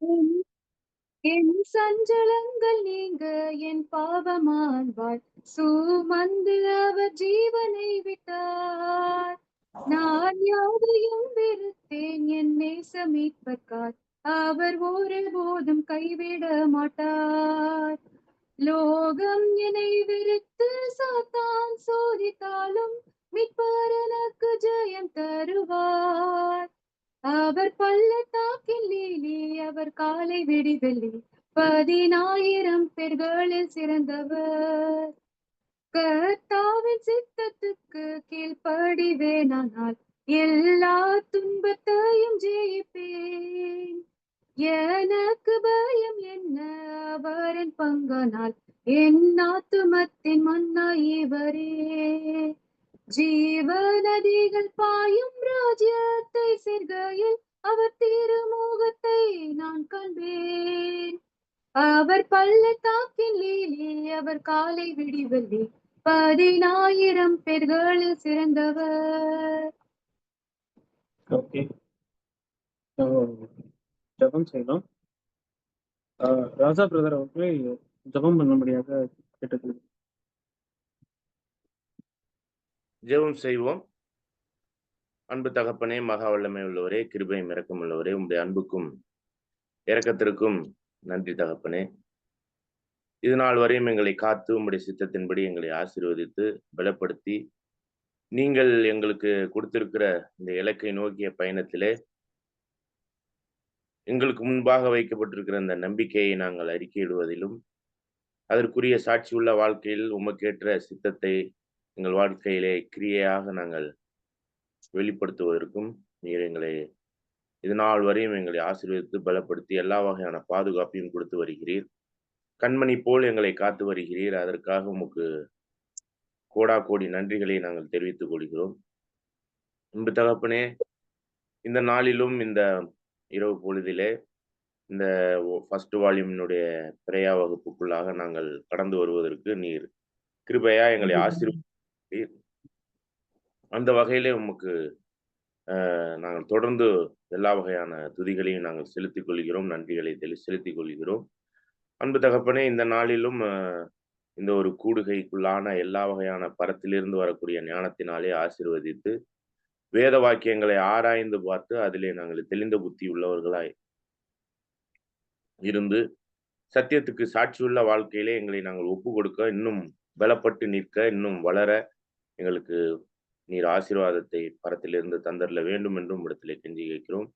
என் என் சஞ்சலங்கள் நீங்க என் பாவமாழ்வார் சுமந்து அவர் ஜீவனை விட்டார். நான் யாவையும் வெறுத்தேன் என் நேச மீட்பர்க்காய் அவர் ஒருபோதும் கைவிட மாட்டார். லோகம் என்னை வெறுத்து சாத்தான் சோதித்தாலும் மீட்பர் எனக்கு ஜெயம் தருவார். அவர் பள்ளத்தாக்கில் லீலி அவர் காலை விடிவெள்ளி 10,000 பேர்களில் சிறந்தவர். கர்த்தாவின் சித்தத்துக்கு கீழ்ப்படிவேனானால் எல்லா துன்பத்தையும் ஜெயிப்பேன். எனக்கு பயம் என்ன அவரின் பங்கானால் என் ஆத்துமத்தின் மன்னா இவரே. ஜீவ நதிகள் பாயும் ராஜ்யத்தை சேர்கையில் அவர் திருமுகத்தை நான் காண்பேன். அவர் பள்ளத்தாக்கின் லீலி அவர் காலை விடிவெள்ளி 10,000 பேர்களில் சிறந்தவர். ஓகே, ஜெபம் செய்யலாம். ராஜா பிரதர் அவர்களை ஜெபம் பண்ணும்படியாக கேட்டுக்கொள்கிறேன். ஜெபம் செய்வோம். அன்பு தகப்பனே, மகா வல்லமை உள்ளவரே, கிருபையும் இரக்கம் உள்ளவரே, உங்களுடைய அன்புக்கும் இரக்கத்திற்கும் நன்றி தகப்பனே. இது நாள் வரையும் எங்களை காத்து உங்களுடைய சித்தத்தின்படி எங்களை ஆசீர்வதித்து பலப்படுத்தி நீங்கள் எங்களுக்கு கொடுத்திருக்கிற இந்த இலக்கை நோக்கிய பயணத்திலே எங்களுக்கு முன்பாக வைக்கப்பட்டிருக்கிற இந்த நம்பிக்கையை நாங்கள் அறிக்கையிடுவதிலும் அதற்குரிய சாட்சி உள்ள வாழ்க்கையில் உமக்கேற்ற சித்தத்தை எங்கள் வாழ்க்கையிலே கிரியையாக நாங்கள் வெளிப்படுத்துவதற்கும் நீர் எங்களை இது நாள் வரையும் எங்களை ஆசீர்வதித்து பலப்படுத்தி எல்லா வகையான பாதுகாப்பையும் கொடுத்து வருகிறீர். கண்மணி போல் எங்களை காத்து வருகிறீர். அதற்காக உமக்கு கோடா கோடி நன்றிகளை நாங்கள் தெரிவித்துக் கொள்கிறோம். அன்பு தகப்பனே, இந்த நாளிலும் இந்த இரவு பொழுதிலே இந்த ஃபர்ஸ்ட் வால்யூமினுடைய பிரயா வகுப்புக்குள்ளாக நாங்கள் கடந்து வருவதற்கு நீர் கிருபையா எங்களை ஆசீர்வதிக்கிறீர். அந்த வகையிலே உமக்கு நாங்கள் தொடர்ந்து எல்லா வகையான துதிகளையும் நாங்கள் செலுத்திக் கொள்கிறோம், நன்றிகளை செலுத்திக் கொள்கிறோம். அன்பு தகப்பனே, இந்த நாளிலும் இந்த ஒரு கூடுகைக்குள்ளான எல்லா வகையான பரத்திலிருந்து வரக்கூடிய ஞானத்தினாலே ஆசீர்வதித்து வேத வாக்கியங்களை ஆராய்ந்து பார்த்து அதிலே நாங்கள் தெளிந்த புத்தி உள்ளவர்களாய் இருந்து சத்தியத்துக்கு சாட்சியுள்ள வாழ்க்கையிலே எங்களை நாங்கள் ஒப்பு கொடுக்க, இன்னும் பலப்பட்டு நிற்க, இன்னும் வளர எங்களுக்கு நீர் ஆசீர்வாதத்தை பரத்திலிருந்து தந்தரல வேண்டும் என்றும் இடத்திலே கெஞ்சி கேட்கிறோம்.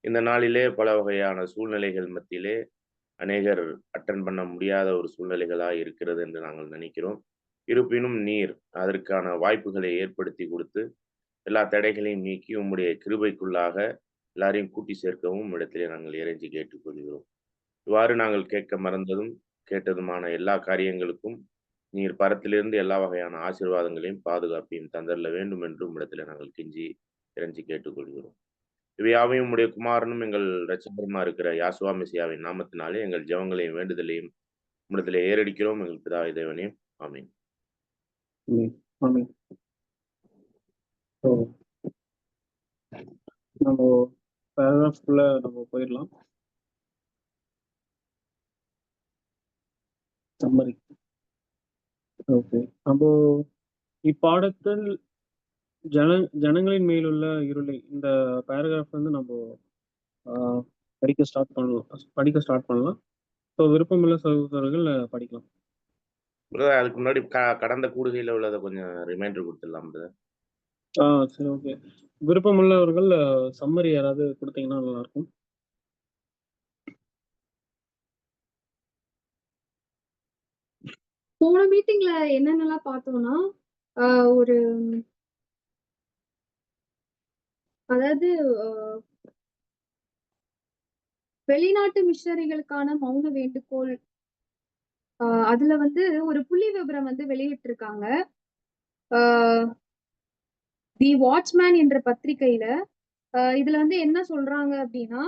இந்த நாளிலே பல வகையான சூழ்நிலைகள் மத்தியிலே அநேகர் அட்டன் பண்ண முடியாத ஒரு சூழ்நிலைகளாக இருக்கிறது என்று நாங்கள் நினைக்கிறோம். இருப்பினும் நீர் அதற்கான வாய்ப்புகளை ஏற்படுத்தி கொடுத்து எல்லா தடைகளையும் நீக்கி உம்முடைய கிருபைக்குள்ளாக எல்லாரையும் கூட்டி சேர்க்கவும் இடத்திலே நாங்கள் இறைஞ்சி கேட்டுக்கொள்கிறோம். இவ்வாறு நாங்கள் கேட்க மறந்ததும் கேட்டதுமான எல்லா காரியங்களுக்கும் நீர் பரத்திலிருந்து எல்லா வகையான ஆசீர்வாதங்களையும் பாதுகாப்பையும் தந்தரல வேண்டும் என்றும் இடத்துல நாங்கள் கெஞ்சி இறைஞ்சி கேட்டுக்கொள்கிறோம். இவையாவையும் உடைய குமாரனும் எங்கள் இரட்சகருமா இருக்கிற யாசுவா மெசியாவின் நாமத்தினாலே எங்கள் ஜெபங்களையும் வேண்டுதலையும் இடத்துல ஏறடிக்கிறோம். எங்கள் பிதாவை தேவனே, ஆமீன். நம்ம பேராகிராஃப்குள்ள நம்ம போயிடலாம். சம்மரி. ஓகே, நம்ம இப்பாடத்தில் ஜனங்களின் மேலுள்ள இருளை இந்த பேராகிராஃப் வந்து நம்ம படிக்க ஸ்டார்ட் பண்ணலாம். ஸோ விருப்பமுள்ள சகோதரர்கள் படிக்கலாம். அதுக்கு முன்னாடி கடந்த கூடுகையில் உள்ளதை கொஞ்சம் ரிமைண்டர் கொடுத்துடலாம். சரி, ஓகே. விருப்பமுள்ளவர்கள் சம்மரி யாராவது கொடுத்தீங்கன்னா நல்லா இருக்கும். போன மீட்டிங்ல என்னென்னலாம் பார்த்தோம்னா, ஒரு அதாவது வெளிநாட்டு மிஷனரிகளுக்கான மௌன வேண்டுகோள், அதுல வந்து ஒரு புள்ளி விவரம் வந்து வெளியிட்டிருக்காங்க. தி வாட்ச்மேன் என்ற பத்திரிகையில இதுல வந்து என்ன சொல்றாங்க அப்படின்னா,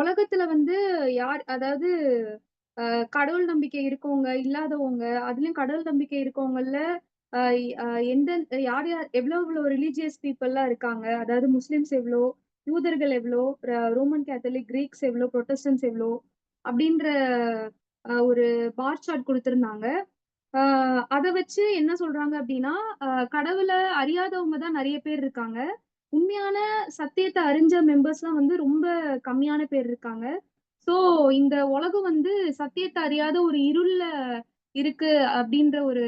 உலகத்துல வந்து யார், அதாவது கடவுள் நம்பிக்கை இருக்கவங்க இல்லாதவங்க, அதுலயும் கடவுள் நம்பிக்கை இருக்கவங்கல எந்த யார் யார் எவ்வளவு ரிலீஜியஸ் பீப்புள் எல்லாம் இருக்காங்க, அதாவது முஸ்லிம்ஸ் எவ்வளோ, யூதர்கள் எவ்வளோ, ரோமன் கேத்தலிக், கிரீக்ஸ் எவ்வளோ, புரொட்டஸ்டன்ஸ் எவ்வளோ அப்படின்ற ஒரு பார் சார்ட் கொடுத்திருந்தாங்க. அத வச்சு என்ன சொல்றாங்க அப்படின்னா, கடவுளை அறியாதவங்க தான் நிறைய பேர் இருக்காங்க. உண்மையான சத்தியத்தை அறிஞ்ச மெம்பர்ஸ்லாம் வந்து ரொம்ப கம்மியான பேர் இருக்காங்க. சோ இந்த உலகம் வந்து சத்தியத்தை அறியாத ஒரு இருள்ல இருக்கு அப்படின்ற ஒரு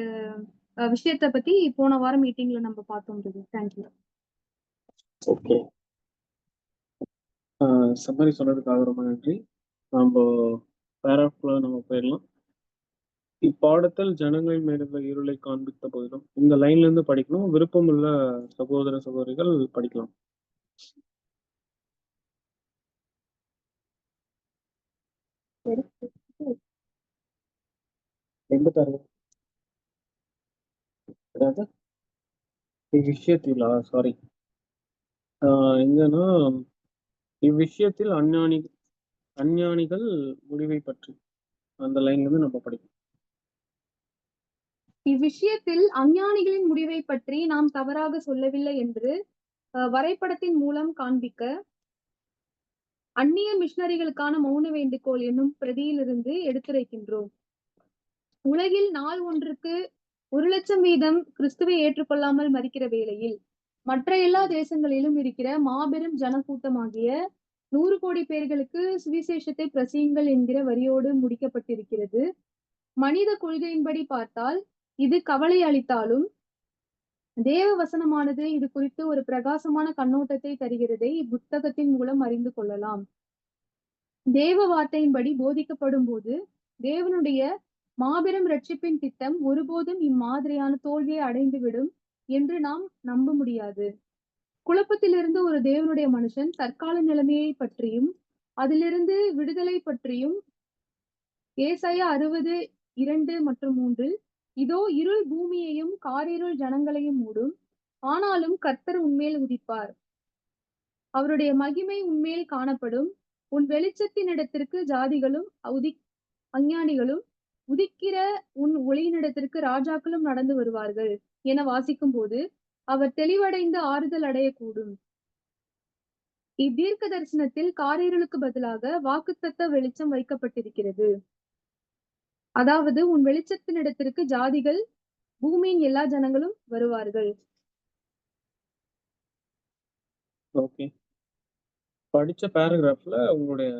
விஷயத்த பத்தி போன வாரம் மீட்டிங்ல நம்ம பார்த்தோம். தேங்க்யூ. ஓகே. சம்மரி சொன்னதுக்காக ரொம்ப நன்றி. நம்ம பேராஃப்ல நம்ம போயிடலாம். இப்பாடத்தில் ஜனங்கள் மேலுள்ள இருளை காண்பித்த போதிலும் இந்த லைன்ல இருந்து படிக்கணும். விருப்பம் உள்ள சகோதர சகோதரிகள் படிக்கலாம். எண்பத்தாறு. அதாவது இவ்விஷயத்தில் சாரி எங்கன்னா இவ்விஷயத்தில் அஞ்ஞானிகள் முடிவை பற்றி அந்த லைன்ல இருந்து நம்ம படிக்கணும். இவ்விஷயத்தில் அஞ்ஞானிகளின் முடிவை பற்றி நாம் தவறாக சொல்லவில்லை என்று வரைபடத்தின் மூலம் காண்பிக்க அந்நிய மிஷனரிகளுக்கான மௌன வேண்டுகோள் என்னும் பிரதியிலிருந்து எடுத்துரைக்கின்றோம். உலகில் நாள் ஒன்றுக்கு 1,00,000 வீதம் கிறிஸ்துவை ஏற்றுக்கொள்ளாமல் மரிக்கிற வேளையில் மற்ற எல்லா தேசங்களிலும் இருக்கிற மாபெரும் ஜனக்கூட்டமாகிய 100 கோடி பேர்களுக்கு சுவிசேஷத்தை பிரசியுங்கள் என்கிற வரியோடு முடிக்கப்பட்டிருக்கிறது. மனித கொள்கையின்படி பார்த்தால் இது கவலை அளித்தாலும் தேவ வசனமானது இது குறித்து ஒரு பிரகாசமான கண்ணோட்டத்தை தருகிறதை இப்புத்தகத்தின் மூலம் அறிந்து கொள்ளலாம். தேவ வார்த்தையின்படி போதிக்கப்படும் போது தேவனுடைய மாபெரும் ரட்சிப்பின் திட்டம் ஒருபோதும் இம்மாதிரியான தோல்வியை அடைந்துவிடும் என்று நாம் நம்ப முடியாது. குழப்பத்திலிருந்து ஒரு தேவனுடைய மனுஷன் தற்கால நிலைமையை பற்றியும் அதிலிருந்து விடுதலை பற்றியும் ஏசாயா 60:2 மற்றும் 3 இதோ இருள் பூமியையும் காரிருள் ஜனங்களையும் மூடும், ஆனாலும் கர்த்தர் உன்மேல் உதிப்பார், அவருடைய மகிமை உன்மேல் காணப்படும், உன் வெளிச்சத்தினிடத்திற்கு ஜாதிகளும் அஞ்ஞானிகளும் உதிக்கிற உன் ஒளியினிடத்திற்கு ராஜாக்களும் நடந்து வருவார்கள் என வாசிக்கும் போது அவர் தெளிவடைந்து ஆறுதல் அடையக்கூடும். இத்தீர்க்க தரிசனத்தில் காரிருளுக்கு பதிலாக வாக்குத்தத்த வெளிச்சம் வைக்கப்பட்டிருக்கிறது. அதாவது உன் வெளிச்சத்தினிடத்திற்கு ஜாதிகள், பூமியின் எல்லா ஜனங்களும் வருவார்கள். ஓகே. படிச்ச பேராகிராஃப்ல உங்களுடைய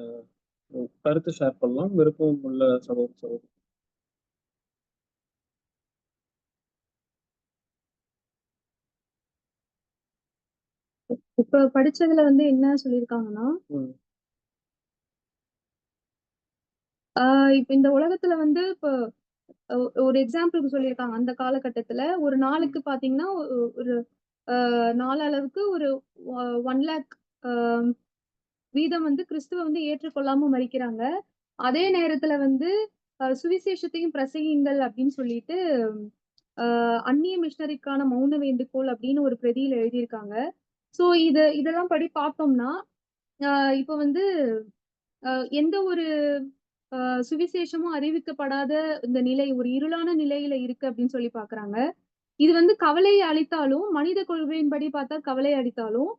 கருத்து ஷேர் பண்ணலாம். விருப்பம் உள்ள சகோதர சகோதரி. இப்ப படிச்சதுல வந்து என்ன சொல்லியிருக்காங்கன்னா, இப்ப இந்த உலகத்துல வந்து இப்ப ஒரு எக்ஸாம்பிளுக்கு சொல்லியிருக்காங்க. அந்த காலகட்டத்துல ஒரு நாளுக்கு பாத்தீங்கன்னா ஒரு நாளளவுக்கு ஒரு 1 லேக் வீதம் வந்து கிறிஸ்துவ வந்து ஏற்றுக்கொள்ளாம மரிக்கிறாங்க. அதே நேரத்துல வந்து சுவிசேஷத்தையும் பிரசங்கிங்கள் அப்படின்னு சொல்லிட்டு அந்நிய மிஷனரிக்கான மௌன வேண்டுகோள் அப்படின்னு ஒரு பிரதியில எழுதியிருக்காங்க. சோ இதெல்லாம் படி பார்த்தோம்னா இப்ப வந்து எந்த ஒரு சுவிசேஷமும் அறிவிக்கப்படாத இந்த நிலை ஒரு இருளான நிலையில இருக்கு அப்படின்னு சொல்லி பாக்குறாங்க. இது வந்து கவலையை அளித்தாலும், மனித கொள்கையின்படி பார்த்தா கவலை அளித்தாலும்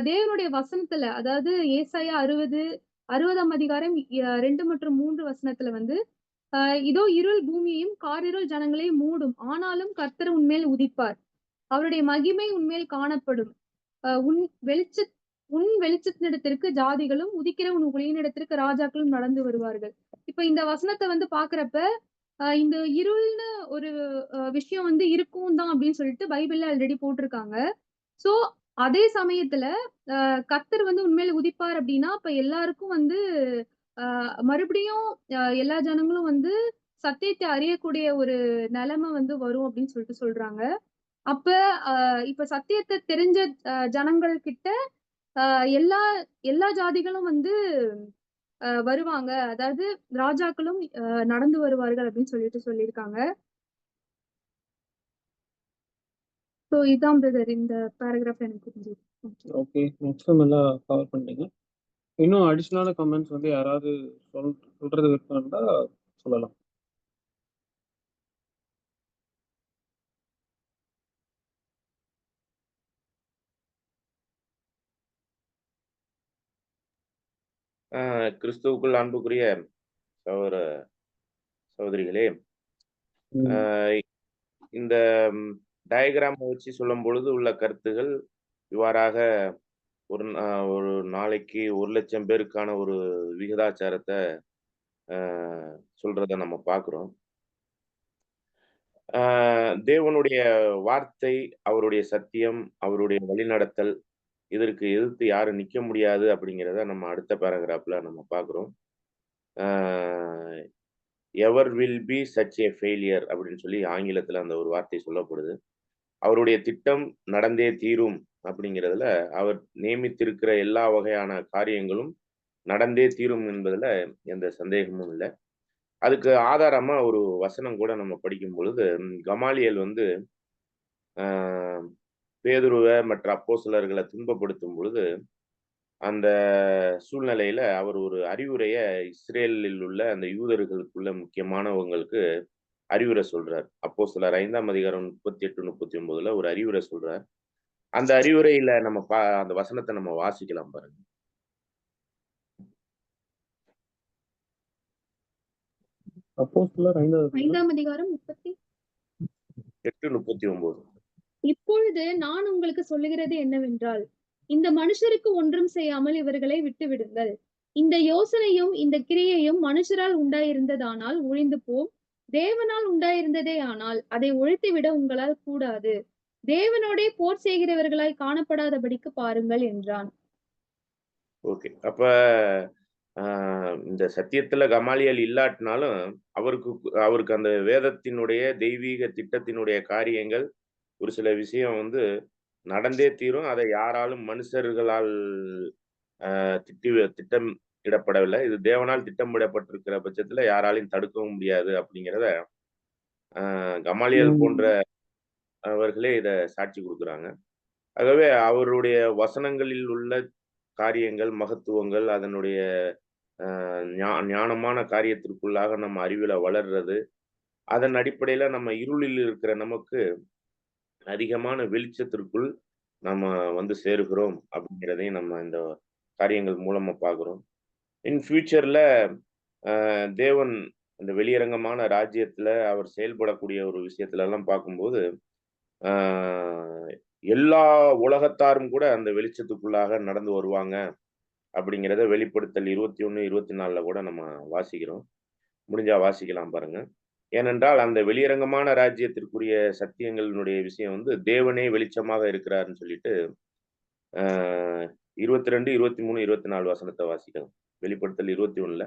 தேவனுடைய வசனத்துல, அதாவது ஏசாயா 60ஆம் அதிகாரம் 2 மற்றும் 3 வசனத்துல வந்து இதோ இருள் பூமியையும் காரிருள் ஜனங்களையும் மூடும், ஆனாலும் கர்த்தர் உன்மேல் உதிப்பார், அவருடைய மகிமை உன்மேல் காணப்படும், உன் வெளிச்சத்தினிடத்திற்கு ஜாதிகளும் உதிக்கிற உன் ஒளியினிடத்திற்கு ராஜாக்களும் நடந்து வருவார்கள். இப்ப இந்த வசனத்தை வந்து பாக்குறப்ப இந்த இருள்னு ஒரு விஷயம் வந்து இருக்கும் தான் அப்படின்னு சொல்லிட்டு பைபிள்ல ஆல்ரெடி போட்டிருக்காங்க. சோ அதே சமயத்துல கர்த்தர் வந்து உண்மையில உதிப்பார் அப்படின்னா அப்ப எல்லாருக்கும் வந்து மறுபடியும் எல்லா ஜனங்களும் வந்து சத்தியத்தை அறியக்கூடிய ஒரு நிலைமை வந்து வரும் அப்படின்னு சொல்லிட்டு சொல்றாங்க. அப்ப இப்ப சத்தியத்தை தெரிஞ்ச ஜனங்கள் கிட்ட எல்லா எல்லா ஜாதிகளும் வந்து வருவாங்க, அதாவது ராஜாக்களும் நடந்து வருவார்கள் அப்படின்னு சொல்லிட்டு சொல்லியிருக்காங்க. சோ இதான் பிரதர் இந்த பேராகிராஃப் எனக்கு புரிஞ்சது. ஓகே, மேக்ஸிமம் எல்லாம் கவர் பண்ணிட்டீங்க. இன்னும் அடிஷ்னலான கமெண்ட்ஸ் வந்து யாராவது சொல்றது விருப்பம் இருந்தா சொல்லலாம். கிறிஸ்துவுக்குள் அன்புக்குரிய சகோதர சகோதரிகளே, ம். ஆஹ் இந்த டயகிராம் வச்சு சொல்லும் பொழுது உள்ள கருத்துகள் இவ்வாறாக ஒரு நாளைக்கு 1,00,000 பேருக்கான ஒரு விகிதாச்சாரத்தை சொல்றத நம்ம பார்க்கிறோம். தேவனுடைய வார்த்தை, அவருடைய சத்தியம், அவருடைய வழிநடத்தல், இதற்கு எதிர்த்து யாரும் நிக்க முடியாது அப்படிங்கிறத நம்ம அடுத்த பேராகிராஃப்ல நம்ம பார்க்கிறோம். Ever will be such a failure அப்படின்னு சொல்லி ஆங்கிலத்துல அந்த ஒரு வார்த்தை சொல்லப்படுது. அவருடைய திட்டம் நடந்தே தீரும் அப்படிங்கிறதுல அவர் நியமித்திருக்கிற எல்லா வகையான காரியங்களும் நடந்தே தீரும் என்பதுல எந்த சந்தேகமும் இல்லை. அதுக்கு ஆதாரமா ஒரு வசனம் கூட நம்ம படிக்கும் பொழுது, கமாலியல் வந்து ஆஹ் பேதுருவ மற்ற அப்போஸ்தலர்களை துன்பப்படுத்தும் பொழுது, அந்த சூழ்நிலையில அவர் ஒரு அறிவுரைய இஸ்ரேலில் உள்ள அந்த யூதர்களுக்குள்ள முக்கியமானவங்களுக்கு அறிவுரை சொல்றார். அப்போஸ்தலர் 5ஆம் அதிகாரம் 38, 39ல ஒரு அறிவுரை சொல்றார். அந்த அறிவுரையில நம்ம அந்த வசனத்தை நம்ம வாசிக்கலாம் பாருங்க. அப்போஸ்தலர் 5வது 5ஆம் அதிகாரம் 8, 39. இப்பொழுது நான் உங்களுக்கு சொல்லுகிறது என்னவென்றால், இந்த மனுஷருக்கு ஒன்றும் செய்யாமல் இவர்களை விட்டுவிடுங்கள். இந்த யோசனையும் இந்த கிரியையும் மனுஷரால் உண்டாயிருந்ததானால் ஒழிந்து போம். தேவனால் உண்டாயிருந்ததே ஆனால் அதை ஒழித்துவிட உங்களால் கூடாது. தேவனோடே போர் செய்கிறவர்களாய் காணப்படாதபடிக்கு பாருங்கள் என்றான். ஓகே. அப்ப இந்த சத்தியத்துல கமாலியல் இல்லாட்டினாலும் அவருக்கு அந்த வேதத்தினுடைய தெய்வீக திட்டத்தினுடைய காரியங்கள் ஒரு சில விஷயம் வந்து நடந்தே தீரும். அதை யாராலும் மனுஷர்களால் திட்டம் இடப்படவில்லை. இது தேவனால் திட்டமிடப்பட்டிருக்கிற பட்சத்துல யாராலையும் தடுக்கவும் முடியாது அப்படிங்கிறத கமாலியல் போன்ற அவர்களே இத சாட்சி கொடுக்குறாங்க. ஆகவே அவருடைய வசனங்களில் உள்ள காரியங்கள், மகத்துவங்கள், அதனுடைய ஞானமான காரியத்திற்குள்ளாக நம்ம அறிவில வளர்றது, அதன் அடிப்படையில நம்ம இருளில் இருக்கிற நமக்கு அதிகமான வெளிச்சத்திற்குள் நம்ம வந்து சேருகிறோம் அப்படிங்கிறதையும் நம்ம இந்த காரியங்கள் மூலமா பார்க்கிறோம். இன் ஃபியூச்சர்ல தேவன் இந்த வெளியரங்கமான ராஜ்யத்துல அவர் செயல்படக்கூடிய ஒரு விஷயத்துல எல்லாம் பார்க்கும்போது எல்லா உலகத்தாரும் கூட அந்த வெளிச்சத்துக்குள்ளாக நடந்து வருவாங்க அப்படிங்கிறத வெளிப்படுத்தல் 21, 24ல கூட நம்ம வாசிக்கிறோம். முடிஞ்சா வாசிக்கலாம் பாருங்க. ஏனென்றால் அந்த வெளியரங்கமான ராஜ்யத்திற்குரிய சத்தியங்களினுடைய விஷயம் வந்து தேவனே வெளிச்சமாக இருக்கிறாருன்னு சொல்லிட்டு 22, 23, 24 வசனத்தை வாசிக்கலாம். வெளிப்படுத்தல் 21ல.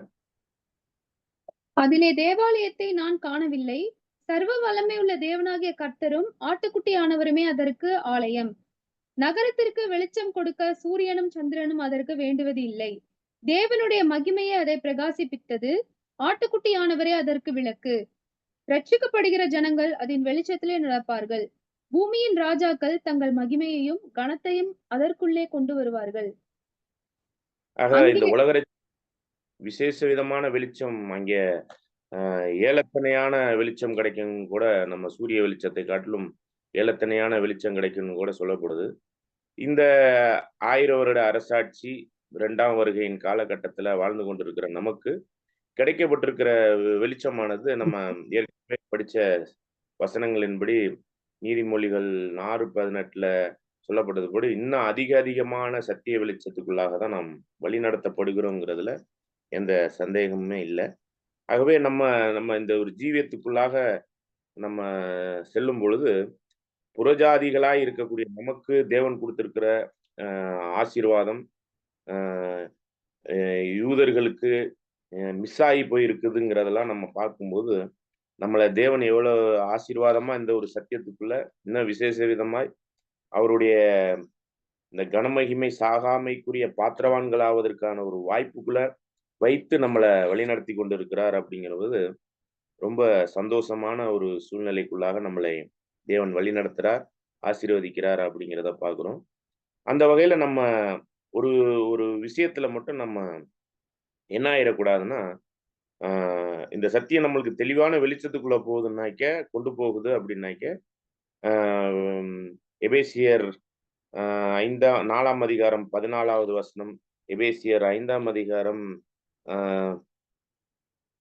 அதிலே தேவாலயத்தை நான் காணவில்லை. சர்வ வல்லமை உள்ள தேவனாகிய கர்த்தரும் ஆட்டுக்குட்டியானவருமே அதற்கு ஆலயம். நகரத்திற்கு வெளிச்சம் கொடுக்க சூரியனும் சந்திரனும் அதற்கு வேண்டுவது இல்லை. தேவனுடைய மகிமையை அதை பிரகாசிப்பித்தது. ஆட்டுக்குட்டியானவரே அதற்கு விளக்கு. ரட்சிக்கப்படுகிற ஜனங்கள் அதன் வெளிச்சத்திலே நடப்பார்கள். பூமியின் ராஜாக்கள் தங்கள் மகிமையையும் கனத்தையும் அதற்குள்ளே கொண்டு வருவார்கள். ஆக இந்த உலக விசேஷ விதமான வெளிச்சம் அங்கே ஏலத்தனையான வெளிச்சம் கிடைக்கும் கூட, நம்ம சூரிய வெளிச்சத்தை காட்டிலும் ஏலத்தனையான வெளிச்சம் கிடைக்கும்னு கூட சொல்லப்படுது. இந்த 1000 வருட அரசாட்சி 2ஆம் வருகையின் காலகட்டத்துல வாழ்ந்து கொண்டிருக்கிற நமக்கு கிடைக்கப்பட்டிருக்கிற வெளிச்சமானது நம்ம ஏற்கனவே படிச்ச வசனங்களின்படி நீதிமொழிகள் 6:18ல சொல்லப்பட்டதுபடி இன்னும் அதிகமான சத்திய வெளிச்சத்துக்குள்ளாக தான் நாம் வழி நடத்தப்படுகிறோங்கிறதுல எந்த சந்தேகமுமே இல்லை. ஆகவே நம்ம இந்த ஒரு ஜீவியத்துக்குள்ளாக நம்ம செல்லும் பொழுது புறஜாதிகளாய் இருக்கக்கூடிய நமக்கு தேவன் கொடுத்திருக்கிற ஆசீர்வாதம் யூதர்களுக்கு மிஸ் ஆகி போயிருக்குதுங்கிறதெல்லாம் நம்ம பார்க்கும்போது நம்மளை தேவன் எவ்வளவு ஆசீர்வாதமா இந்த ஒரு சத்தியத்துக்குள்ள இன்னும் விசேஷ விதமாய் அவருடைய இந்த கனமகிமை சாகாமைக்குரிய பாத்திரவான்களாவதற்கான ஒரு வாய்ப்புக்குள்ள வைத்து நம்மளை வழிநடத்தி கொண்டு இருக்கிறார் அப்படிங்கிறது ரொம்ப சந்தோஷமான ஒரு சூழ்நிலைக்குள்ளாக நம்மளை தேவன் வழி நடத்துறார், ஆசீர்வதிக்கிறார் அப்படிங்கிறத பார்க்கிறோம். அந்த வகையில நம்ம ஒரு ஒரு விஷயத்துல மட்டும் நம்ம என்ன ஆயிடக்கூடாதுன்னா, இந்த சத்தியம் நம்மளுக்கு தெளிவான வெளிச்சத்துக்குள்ள கொண்டு போகுது அப்படின்னாக்க எபேசியர் 4ஆம் அதிகாரம் 14வது வசனம், எபேசியர் 5ஆம் அதிகாரம்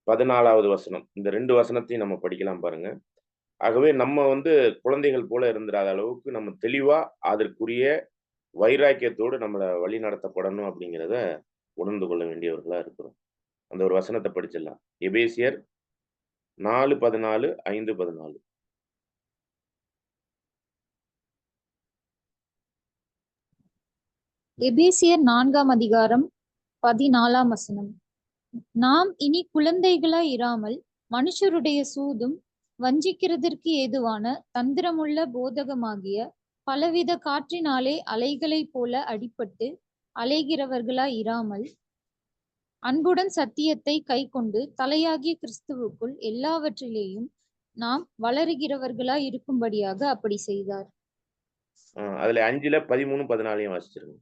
14வது வசனம். இந்த 2 வசனத்தையும் நம்ம படிக்கலாம் பாருங்க. ஆகவே நம்ம குழந்தைகள் போல இருந்துராத அளவுக்கு நம்ம தெளிவா அதற்குரிய வைராக்கியத்தோடு நம்மள வழி நடத்தப்படணும் அப்படிங்கிறத உணர்ந்து கொள்ள வேண்டியவர்களா இருக்கிறோம். அந்த ஒரு வசனத்தை படிச்சிடலாம். எபேசியர் 4:14, 5:14. எபேசியர் 4ஆம் அதிகாரம் 14ஆம் வசனம். நாம் இனி குழந்தைகளாய் இராமல் மனுஷருடைய சூதும் வஞ்சிக்கிறதற்கு ஏதுவான தந்திரமுள்ள போதகமாகிய பலவித காற்றினாலே அலைகளைப் போல அடிபட்டு அலைகிறவர்களாய் இராமல் அன்புடன் சத்தியத்தை கைக்கொண்டு தலையாகிய கிறிஸ்துவுக்குள் எல்லாவற்றிலேயும் நாம் வளருகிறவர்களாய் இருக்கும்படியாக அப்படி செய்தார். அதுல 5ல 13, 14 வாசிச்சிருங்க.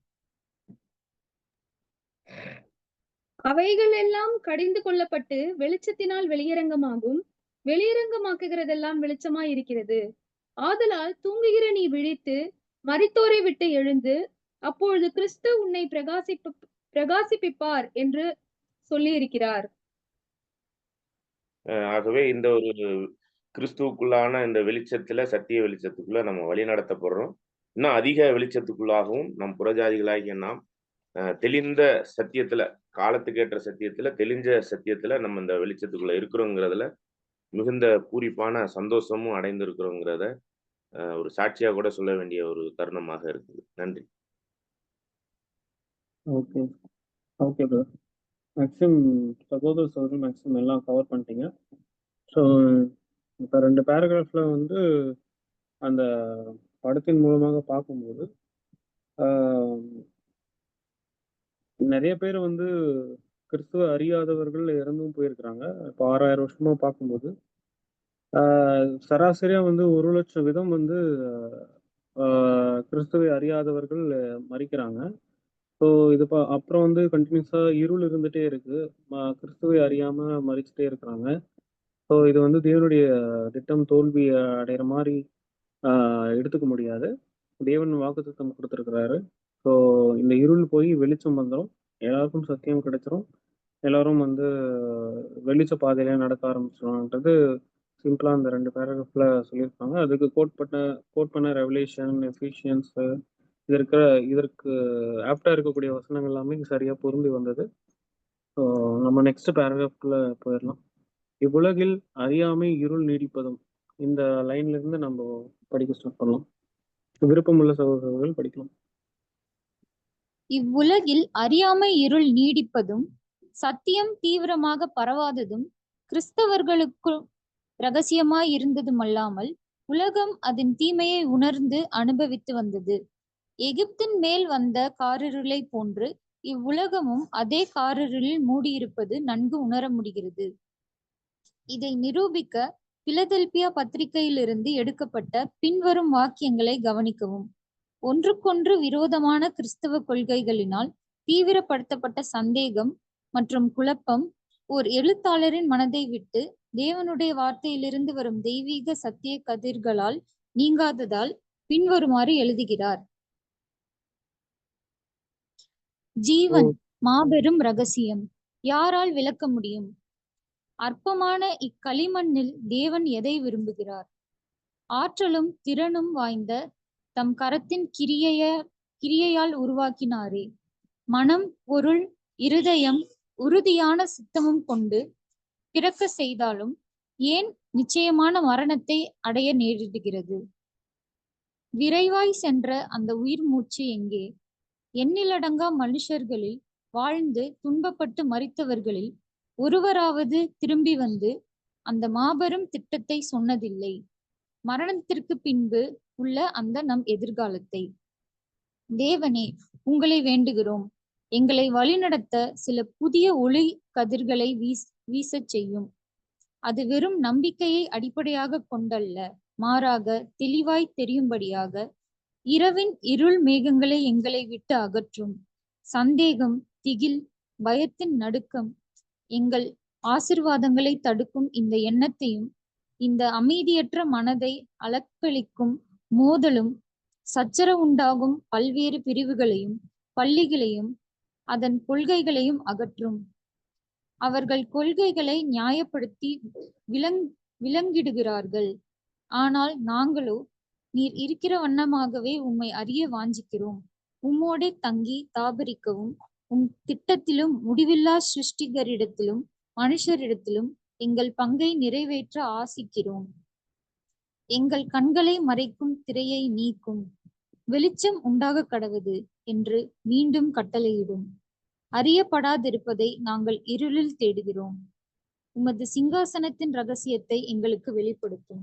அவைகள் எல்லாம் கடிந்து கொள்ளப்பட்டு வெளிச்சத்தினால் வெளியரங்கமாகும், வெளியரங்கமாக்குகிறதெல்லாம் வெளிச்சமாய் இருக்கிறது. ஆதலால் தூங்குகிற நீ விழித்து மரித்தோரை விட்டு எழுந்து, அப்பொழுது கிறிஸ்து உன்னை பிரகாசிப்பிப்பார் என்று சொல்லி இருக்கிறார். ஆகவே இந்த ஒரு கிறிஸ்துவுக்குள்ளான இந்த வெளிச்சத்துல, சத்திய வெளிச்சத்துக்குள்ள நம்ம வழி நடத்தப்படுறோம். இன்னும் அதிக வெளிச்சத்துக்குள்ளாகவும் நம் புறஜாதிகளாகிய நாம் தெளிந்த சத்தியத்துல, காலத்துக்கேற்ற சத்தியத்துல, தெளிஞ்ச சத்தியத்துல நம்ம இந்த வெளிச்சத்துக்குள்ள இருக்கிறோங்கிறதுல மிகுந்த பூரிப்பான சந்தோஷமும் அடைந்திருக்கிறோங்கிறத ஒரு சாட்சியா கூட சொல்ல வேண்டிய ஒரு தருணமாக இருக்குது. நன்றி. Okay okay bro. மேக்ஸிமம் சகோதர சகோதரி மேக்ஸிமம் எல்லாம் கவர் பண்ணிட்டீங்க. ஸோ இப்போ 2 பேராகிராஃப்ல அந்த படத்தின் மூலமாக பார்க்கும்போது நிறைய பேர் கிறிஸ்துவ அறியாதவர்கள் இறந்தும் போயிருக்கிறாங்க. இப்போ 6000 வருஷமா பார்க்கும்போது சராசரியா 1,00,000 வீதம் கிறிஸ்துவை அறியாதவர்கள் மரிக்கிறாங்க. ஸோ இது அப்புறம் கண்டினியூஸா இருள் இருந்துட்டே இருக்கு. கிறிஸ்துவை அறியாம மரிச்சுட்டே இருக்கிறாங்க. ஸோ இது தேவனுடைய திட்டம் தோல்வி அடைகிற மாதிரி எடுத்துக்க முடியாது. தேவன் வாக்குத்தத்தம் கொடுத்துருக்கிறாரு. ஸோ இந்த இருள் போய் வெளிச்சம் வந்துடும், எல்லாருக்கும் சத்தியம் கிடைச்சிரும், எல்லாரும் வெளிச்ச பாதையில நடக்க ஆரம்பிச்சிடும்ன்றது சிம்பிளா அந்த 2 பேராகிராஃப்ல சொல்லியிருக்காங்க. அதுக்கு கோட் பண்ண ரெவலேஷன், எஃபிஷியன்ஸ், இதற்கு ஆப்டா இருக்கக்கூடிய வசனங்கள் எல்லாமே சரியா பொருந்தி வந்தது. ஸோ நம்ம நெக்ஸ்ட் பேராகிராஃப்ல போயிடலாம். இவ்வுலகில் அறியாமை இருள் நீடிப்பதும், இந்த லைன்ல இருந்து நம்ம படிக்க ஸ்டார்ட் பண்ணலாம். விருப்பமுள்ள சகோதரர்கள் படிக்கலாம். இவ்வுலகில் அறியாமை இருள் நீடிப்பதும் சத்தியம் தீவிரமாக பரவாததும் கிறிஸ்தவர்களுக்கு இரகசியமாய் இருந்ததுமல்லாமல் உலகம் அதன் தீமையை உணர்ந்து அனுபவித்து வந்தது. எகிப்தின் மேல் வந்த காரிருளை போன்று இவ்வுலகமும் அதே காரிருளில் மூடியிருப்பது நன்கு உணர முடிகிறது. இதை நிரூபிக்க பிலதெல்பியா பத்திரிகையிலிருந்து எடுக்கப்பட்ட பின்வரும் வாக்கியங்களை கவனிக்கவும். ஒன்றுக்கொன்று விரோதமான கிறிஸ்தவ கொள்கைகளினால் தீவிரப்படுத்தப்பட்ட சந்தேகம் மற்றும் குழப்பம் ஓர் எழுத்தாளரின் மனதை விட்டு தேவனுடைய வார்த்தையிலிருந்து வரும் தெய்வீக சத்திய கதிர்களால் நீங்காததால் பின்வருமாறு எழுதுகிறார். ஜீவன் மாபெரும் ரகசியம், யாரால் விளக்க முடியும்? அற்பமான இக்களிமண்ணில் தேவன் எதை விரும்புகிறார்? ஆற்றலும் திறனும் வாய்ந்த தம் கரத்தின் கிரியையால் உருவாக்கினாரே. மனம், பொருள், இருதயம், உறுதியான சித்தமும் கொண்டு பிறக்க செய்தாலும் ஏன் நிச்சயமான மரணத்தை அடைய நேரிடுகிறது? விரைவாய் சென்ற அந்த உயிர் மூச்சு எங்கே? எண்ணிலடங்கா மனுஷர்களில் வாழ்ந்து துன்பப்பட்டு மரித்தவர்களில் ஒருவராவது திரும்பி வந்து அந்த மாபெரும் திட்டத்தை சொன்னதில்லை, மரணத்திற்கு பின்பு உள்ள அந்த நம் எதிர்காலத்தை. தேவனே, உங்களை வேண்டுகிறோம், எங்களை வழிநடத்த சில புதிய ஒளி கதிர்களை வீசச் செய்யும். அது வெறும் நம்பிக்கையை அடிப்படையாக கொண்டல்ல, மாறாக தெளிவாய் தெரியும்படியாக இரவின் இருள் மேகங்களை எங்களை விட்டு அகற்றும். சந்தேகம், திகில், பயத்தின் நடுக்கம், எங்கள் ஆசிர்வாதங்களை தடுக்கும் இந்த எண்ணத்தையும், இந்த அமைதியற்ற மனதை அலக்களிக்கும் மோதலும், சச்சரவுண்டாகும் பல்வேறு பிரிவுகளையும் பள்ளிகளையும் அதன் கொள்கைகளையும் அகற்றும். அவர்கள் கொள்கைகளை நியாயப்படுத்தி விலங்கிடுகிறார்கள். ஆனால் நாங்களோ, நீர் இருக்கிற வண்ணமாகவே உம்மை அறிய வாஞ்சிக்கிறோம். உம்மோடே தங்கி தாபரிக்கவும், உம் திட்டத்திலும் முடிவில்லா சிருஷ்டிகரிடத்திலும் மனுஷரிடத்திலும் எங்கள் பங்கை நிறைவேற்ற ஆசிக்கிறோம். எங்கள் கண்களை மறைக்கும் திரையை நீக்கும். வெளிச்சம் உண்டாக கடவுது என்று மீண்டும் கட்டளையிடும். அறியப்படாதிருப்பதை நாங்கள் இருளில் தேடுகிறோம். உமது சிங்காசனத்தின் ரகசியத்தை எங்களுக்கு வெளிப்படுத்தும்.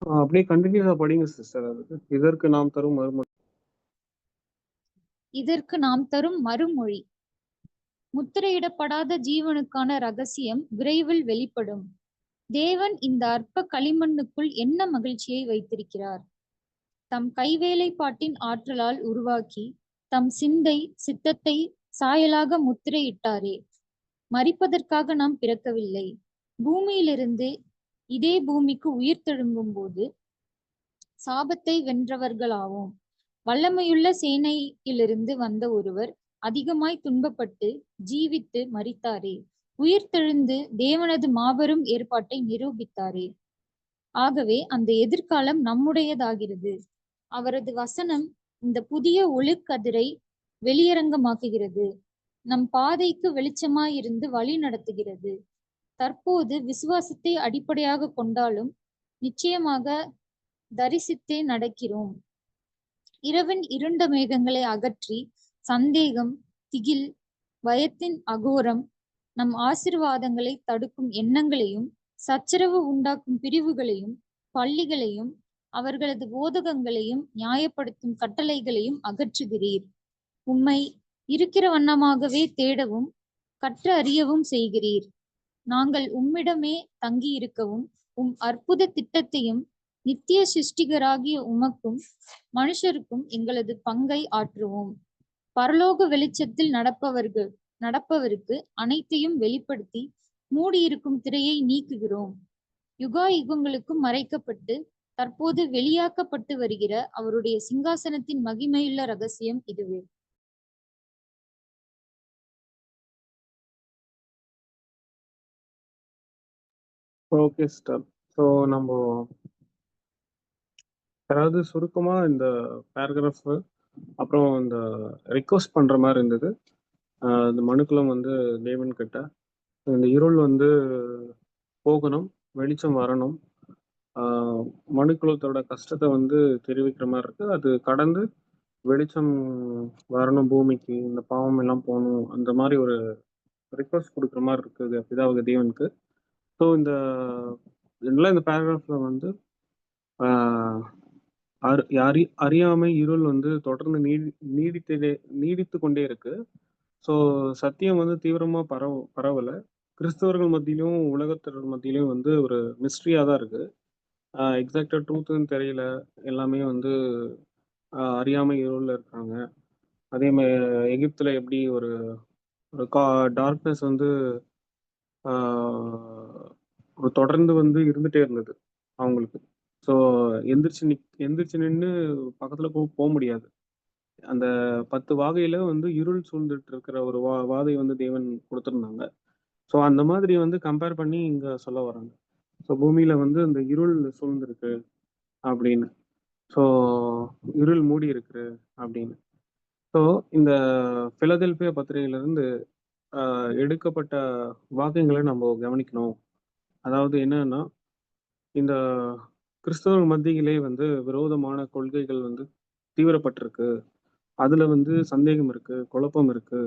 அப்படியே கண்டினியூஸா படிங்க சிஸ்டர். அதுக்கு இதற்கு நாம் தரும் மறுமொழி. இதற்கு நாம் தரும் மறுமொழி: முத்திரையிடப்படாத ஜீவனுக்கான ரகசியம் விரைவில் வெளிப்படும். தேவன் இந்த அற்ப களிமண்ணுக்குள் என்ன மகிழ்ச்சியை வைத்திருக்கிறார்! தம் கைவேலைப்பாட்டின் ஆற்றலால் உருவாக்கி தம் சித்தத்தை சாயலாக முத்திரையிட்டாரே. மரிப்பதற்காக நாம் பிறக்கவில்லை. பூமியிலிருந்து இதே பூமிக்கு உயிர் தெழும்பும் போது சாபத்தை வென்றவர்களாவோம். வல்லமையுள்ள சேனையிலிருந்து வந்த ஒருவர் அதிகமாய் துன்பப்பட்டு ஜீவித்து மரித்தாரே. உயிர் தெழுந்து தேவனது மாபெரும் ஏற்பாட்டை நிரூபித்தாரே. ஆகவே அந்த எதிர்காலம் நம்முடையதாகிறது. அவரது வசனம் இந்த புதிய ஒளிக்கதிரை வெளியரங்கமாக்குகிறது. நம் பாதைக்கு வெளிச்சமாயிருந்து வழி நடத்துகிறது. தற்போது விசுவாசத்தை அடிப்படையாக கொண்டாலும் நிச்சயமாக தரிசித்தே நடக்கிறோம். இரவின் இருண்ட மேகங்களை அகற்றி சந்தேகம், திகில், பயத்தின் அகோரம், நம் ஆசீர்வாதங்களை தடுக்கும் எண்ணங்களையும் சச்சரவு உண்டாக்கும் பிரிவுகளையும் பள்ளிகளையும் அவர்களது போதகங்களையும் நியாயப்படுத்தும் கட்டளைகளையும் அகற்றுகிறீர். உம்மை இருக்கிற வண்ணமாகவே தேடவும் கற்று அறியவும் செய்கிறீர். நாங்கள் உம்மிடமே தங்கியிருக்கவும் உம் அற்புத திட்டத்தையும் நித்திய சிருஷ்டிகராகிய உமக்கும் மனுஷருக்கும் எங்களது பங்கை ஆற்றுவோம். பரலோக வெளிச்சத்தில் நடப்பவருக்கு அனைத்தையும் வெளிப்படுத்தி மூடியிருக்கும் திரையை நீக்குகிறோம். யுகா யுகங்களுக்கும் மறைக்கப்பட்டு தற்போது வெளியாக்கப்பட்டு வருகிற அவருடைய சிங்காசனத்தின் மகிமையுள்ள ரகசியம் இதுவே. Okay sister. ஸோ நம்ம அதாவது சுருக்கமா இந்த பேராகிராஃப் அப்புறம் இந்த ரிக்வஸ்ட் பண்ற மாதிரி இருந்தது. இந்த மனுக்குளம் வந்து தேவன் கிட்ட இந்த இருள் வந்து போகணும், வெளிச்சம் வரணும், மனுக்குலத்தோட கஷ்டத்தை வந்து தெரிவிக்கிற மாதிரி இருக்கு. அது கடந்து வெளிச்சம் வரணும் பூமிக்கு, இந்த பாவம் எல்லாம் போகணும், அந்த மாதிரி ஒரு ரிக்வஸ்ட் கொடுக்குற மாதிரி இருக்குது பிதாவுக்கு தேவனுக்கு. ஸோ இந்த பேராகிராஃப்ல வந்து அறியாமை இருள் வந்து தொடர்ந்து நீடித்து கொண்டே இருக்கு. ஸோ சத்தியம் வந்து தீவிரமா பரவல. கிறிஸ்தவர்கள் மத்தியிலும் உலகத்தினர் மத்தியிலும் வந்து ஒரு மிஸ்ட்ரியா தான் இருக்கு. எக்ஸாக்டா ட்ரூத்துன்னு தெரியல. எல்லாமே வந்து அறியாமை இருள்ல இருக்காங்க. அதே மாதிரி எகிப்துல எப்படி ஒரு டார்க்னஸ் வந்து தொடர்ந்து வந்து இருந்துட்டே இருந்தது அவங்களுக்கு. ஸோ எந்திரிச்சு நின்று பக்கத்துல போக முடியாது. அந்த 10 வாகையில வந்து இருள் சூழ்ந்துட்டு இருக்கிற ஒரு வாதை வந்து தேவன் கொடுத்திருந்தாங்க. ஸோ அந்த மாதிரி வந்து கம்பேர் பண்ணி இங்க சொல்ல வராங்க. ஸோ பூமியில வந்து இந்த இருள் சூழ்ந்திருக்கு அப்படின்னு, ஸோ இருள் மூடி இருக்கு அப்படின்னு. ஸோ இந்த பிலதெல்பியா பத்திரிகையிலிருந்து எடுக்கப்பட்ட வாக்கியங்களை நம்ம கவனிக்கணும். அதாவது என்னன்னா, இந்த கிறிஸ்தவ மத்தியிலே வந்து விரோதமான கொள்கைகள் வந்து தீவிரப்பட்டிருக்கு, அதுல வந்து சந்தேகம் இருக்கு, குழப்பம் இருக்கு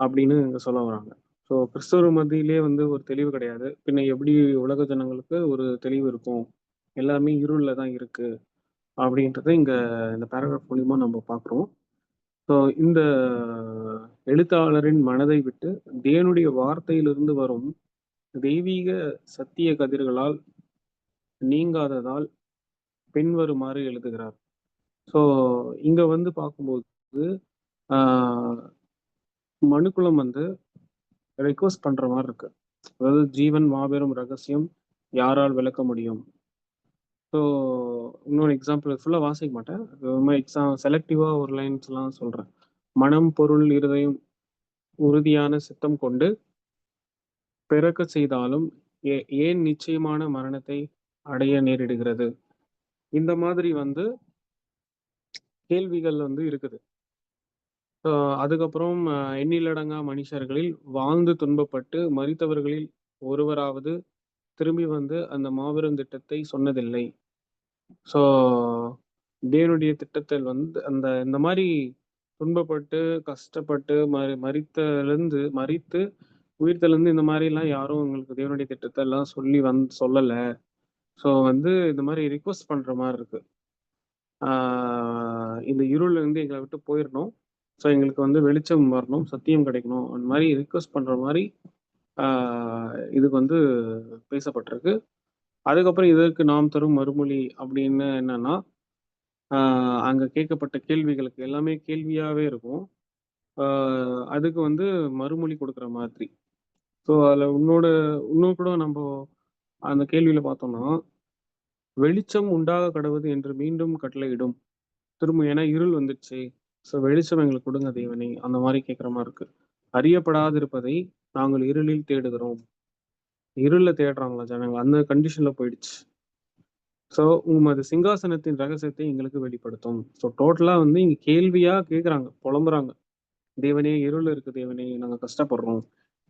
அப்படின்னு இங்க சொல்ல வராங்க. ஸோ கிறிஸ்தவ மத்தியிலே வந்து ஒரு தெளிவு கிடையாது, பின்ன எப்படி உலக ஜனங்களுக்கு ஒரு தெளிவு இருக்கும்? எல்லாமே இருள்ல தான் இருக்கு அப்படின்றத இந்த பேராகிராஃப் மூலியமா நம்ம பார்க்குறோம். ஸோ இந்த எழுத்தாளரின் மனதை விட்டு தேவனுடைய வார்த்தையிலிருந்து வரும் தெய்வீக சத்திய கதிர்களால் நீங்காததால் பின்வருமாறு எழுதுகிறார். ஸோ இங்க வந்து பார்க்கும்போது மனுக்குளம் வந்து ரெக்வஸ்ட் பண்ற மாதிரி இருக்கு. அதாவது ஜீவன் மாபெரும் ரகசியம் யாரால் விளக்க முடியும்? ஸோ இன்னொரு எக்ஸாம்பிள் ஃபுல்லாக வாசிக்க மாட்டேன். செலக்டிவாக ஒரு லைன்ஸ்லாம் சொல்கிறேன். மனம், பொருள், இருதயம் உறுதியான சித்தம் கொண்டு பிறக்க செய்தாலும் ஏன் நிச்சயமான மரணத்தை அடைய நேரிடுகிறது? இந்த மாதிரி வந்து கேள்விகள் வந்து இருக்குது. அதுக்கப்புறம் எண்ணிலடங்கா மனுஷர்களில் வாழ்ந்து துன்பப்பட்டு மரித்தவர்களில் ஒருவராவது திரும்பி வந்து அந்த மாபெரும் திட்டத்தை சொன்னதில்லை. ஸோ தேவனுடைய திட்டத்தில் வந்து இந்த மாதிரி துன்பப்பட்டு கஷ்டப்பட்டு மரித்து உயிர்த்தெழுந்து இந்த மாதிரிலாம் யாரும் உங்களுக்கு தேவனுடைய திட்டத்தை எல்லாம் சொல்லலை. ஸோ வந்து இந்த மாதிரி ரிக்வஸ்ட் பண்ற மாதிரி இருக்கு. இந்த இருள்ல இருந்து எங்களை விட்டு போயிடணும், ஸோ எங்களுக்கு வந்து வெளிச்சம் வரணும், சத்தியம் கிடைக்கணும், அந்த மாதிரி ரிக்வஸ்ட் பண்ற மாதிரி இதுக்கு வந்து பேசப்பட்டிருக்கு. அதுக்கப்புறம் இதற்கு நாம் தரும் மறுமொழி அப்படின்னு என்னன்னா, அங்க கேட்கப்பட்ட கேள்விகளுக்கு எல்லாமே கேள்வியாவே இருக்கும். அதுக்கு வந்து மறுமொழி கொடுக்குற மாதிரி. ஸோ அதுல இன்னும் கூட நம்ம அந்த கேள்வியில பார்த்தோம்னா, வெளிச்சம் உண்டாக கடவுது என்று மீண்டும் கட்டளையிடும். திரும்ப ஏன்னா இருள் வந்துடுச்சு, ஸோ வெளிச்சம் எங்களுக்கு கொடுங்க தேவனே, அந்த மாதிரி கேட்குற மாதிரி இருக்கு. அறியப்படாதிருப்பதை நாங்கள் இருளில் தேடுகிறோம். இருள்ல தேடுறாங்களா ஜனங்கள், அந்த கண்டிஷன்ல போயிடுச்சு. ஸோ உமது சிங்காசனத்தின் ரகசியத்தை எங்களுக்கு வெளிப்படுத்தும். ஸோ டோட்டலா வந்து இங்க கேள்வியா கேட்குறாங்க, புலம்புறாங்க. தேவனே இருள் இருக்கு, தேவனே நாங்க கஷ்டப்படுறோம்,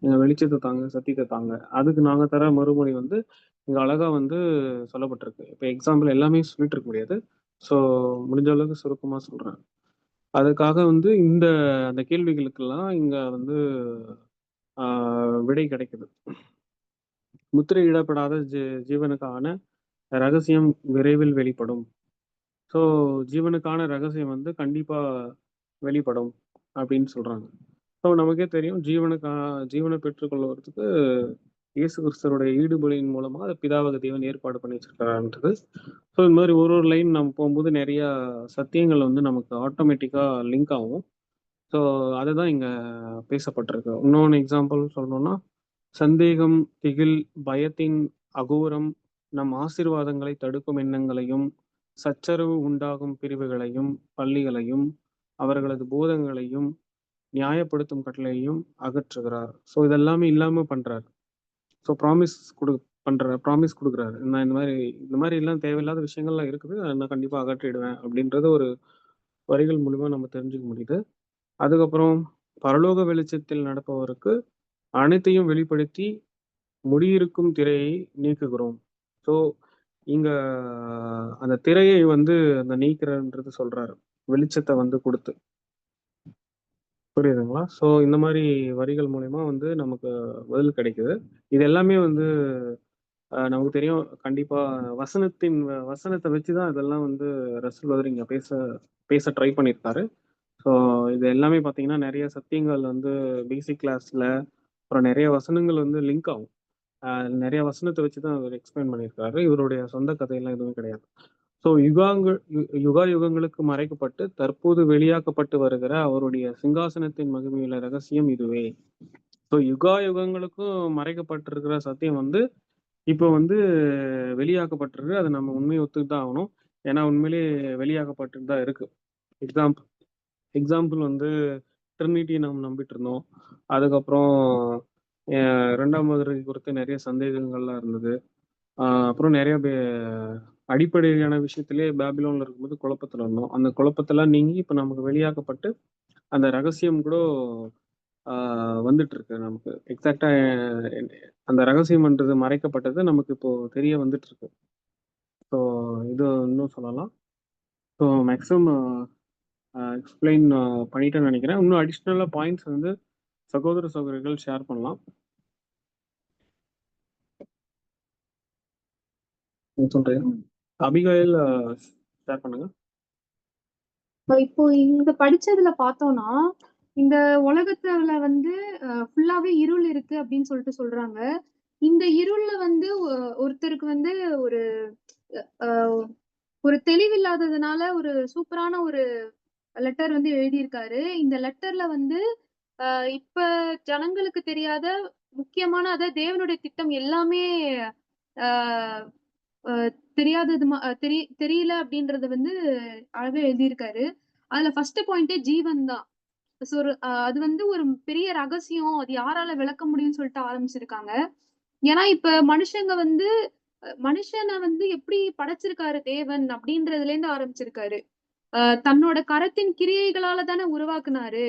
எங்க வெளிச்சத்தை தாங்க, சத்தியத்தை தாங்க. அதுக்கு நாங்க தர மறுமொழி வந்து இங்க அழகா வந்து சொல்லப்பட்டிருக்கு. இப்போ எக்ஸாம்பிள் எல்லாமே சொல்லிட்டு இருக்க முடியாது, ஸோ முடிஞ்ச அளவுக்கு சுருக்கமா சொல்றேன். அதுக்காக வந்து அந்த கேள்விகளுக்கெல்லாம் இங்க வந்து விடை கிடைக்குது. முத்திரையிடப்படாத ஜீவனுக்கான ரகசியம் விரைவில் வெளிப்படும். ஸோ ஜீவனுக்கான ரகசியம் வந்து கண்டிப்பா வெளிப்படும் அப்படின்னு சொல்றாங்க. ஸோ நமக்கே தெரியும், ஜீவனை பெற்றுக்கொள்வதற்கு இயேசு கிறிஸ்தருடைய ஈடுபலியின் மூலமா பிதாவாக தேவன் ஏற்பாடு பண்ணி வச்சிருக்காருன்றது. ஸோ இந்த மாதிரி ஒரு லைன் நம்ம போகும்போது நிறைய சத்தியங்கள் வந்து நமக்கு ஆட்டோமேட்டிக்கா லிங்க் ஆகும். ஸோ அதுதான் இங்க பேசப்பட்டிருக்கு. இன்னொன்று எக்ஸாம்பிள் சொல்லணும்னா, சந்தேகம், திகில், பயத்தின் அகோரம் நம் ஆசீர்வாதங்களை தடுக்கும் எண்ணங்களையும், சச்சரவு உண்டாகும் பிரிவுகளையும், பள்ளிகளையும், அவர்களது போதங்களையும், நியாயப்படுத்தும் கட்டளையையும் அகற்றுகிறார். ஸோ இதெல்லாமே இல்லாம பண்றாரு. ஸோ ப்ராமிஸ் கொடுக்குறாரு. நான் இந்த மாதிரி எல்லாம் தேவையில்லாத விஷயங்கள்லாம் இருக்குது, நான் கண்டிப்பா அகற்றிடுவேன் அப்படின்றது ஒரு வரிகள் மூலியமா நம்ம தெரிஞ்சுக்க முடியுது. அதுக்கப்புறம் பரலோக வெளிச்சத்தில் நடப்பவருக்கு அனைத்தையும் வெளிப்படுத்தி முடியிருக்கும் திரையை நீக்குகிறோம். ஸோ இங்க அந்த திரையை வந்து அந்த நீக்கிறன்றது சொல்றாரு, வெளிச்சத்தை வந்து கொடுத்து. புரியுதுங்களா? ஸோ இந்த மாதிரி வரிகள் மூலியமா வந்து நமக்கு பதில் கிடைக்குது. இது எல்லாமே வந்து நமக்கு தெரியும். கண்டிப்பா வசனத்தை வச்சுதான் இதெல்லாம் வந்து ரசூல் பதர் இங்க பேச ட்ரை பண்ணியிருக்காரு. ஸோ இது எல்லாமே பார்த்தீங்கன்னா நிறைய சத்தியங்கள் வந்து பேசிக் கிளாஸ்ல, அப்புறம் நிறைய வசனங்கள் வந்து லிங்க் ஆகும். நிறைய வசனத்தை வச்சுதான் அவர் எக்ஸ்பிளைன் பண்ணியிருக்காரு. இவருடைய சொந்த கதையெல்லாம் எதுவும் கிடையாது. ஸோ யுகங்களுக்கு மறைக்கப்பட்டு தற்போது வெளியாக்கப்பட்டு வருகிற அவருடைய சிங்காசனத்தின் மகிமையுள்ள ரகசியம் இதுவே. ஸோ யுகங்களுக்கும் மறைக்கப்பட்டிருக்கிற சத்தியம் வந்து இப்போ வந்து வெளியாக்கப்பட்டிருக்கு. அதை நம்ம உண்மையை ஒத்துக்கிட்டு தான் ஆகணும். ஏன்னா உண்மையிலேயே வெளியாக்கப்பட்டு தான் இருக்கு. எக்ஸாம்பிள் வந்து ட்ரினிட்டி நம்ம நம்பிட்டு இருந்தோம். அதுக்கப்புறம் 2ஆம் வருகை குறித்து நிறைய சந்தேகங்கள்லாம் இருந்தது. அப்புறம் நிறைய அடிப்படையான விஷயத்திலே பாபிலோன்ல இருக்கும்போது குழப்பத்துல இருந்தோம். அந்த குழப்பத்தெல்லாம் நீங்கி இப்ப நமக்கு வெளியாக்கப்பட்டு அந்த ரகசியம் கூட வந்துட்டு இருக்கு நமக்கு. எக்ஸாக்டா அந்த ரகசியம்ன்றது மறைக்கப்பட்டது நமக்கு இப்போ தெரிய வந்துட்டு இருக்கு. ஸோ இது இன்னும் சொல்லலாம். ஸோ மேக்ஸிமம் எக்ஸ்பிளைன் பண்ணிட்டேன்னு நினைக்கிறேன். இன்னும் அடிஷ்னலா பாயிண்ட்ஸ் வந்து சகோதர சகோதரிகள் ஷேர் பண்ணலாம். சொல்றேன், அபிகாயில் ஷேர் பண்ணுங்க. இப்போ இங்க படிச்சதுல பார்த்தோம்னா, இந்த உலகத்துல வந்து ஃபுல்லாவே இருள் இருக்கு அப்படின்னு சொல்றாங்க. இந்த இருள்ல வந்து ஒருத்தருக்கு வந்து ஒரு அஹ், ஒரு தெளிவில்லாததுனால ஒரு சூப்பரான ஒரு லெட்டர் வந்து எழுதியிருக்காரு. இந்த லெட்டர்ல வந்து இப்ப ஜனங்களுக்கு தெரியாத முக்கியமான அதாவது தேவனுடைய திட்டம் எல்லாமே ஆஹ் தெரியாதது தெரியல அப்படின்றத வந்து அழகா எழுதியிருக்காரு. அதுல ஃபர்ஸ்ட் பாயிண்டே ஜீவன் தான். ஸோ அது வந்து ஒரு பெரிய ரகசியம். அது யாரால விளக்க முடியும்னு சொல்லிட்டு ஆரம்பிச்சிருக்காங்க. ஏன்னா இப்ப மனுஷங்க வந்து மனுஷனை வந்து எப்படி படைச்சிருக்காரு தேவன் அப்படின்றதுல இருந்து ஆரம்பிச்சிருக்காரு. தன்னோட கரத்தின் கிரியைகளால தானே உருவாக்குனாரு.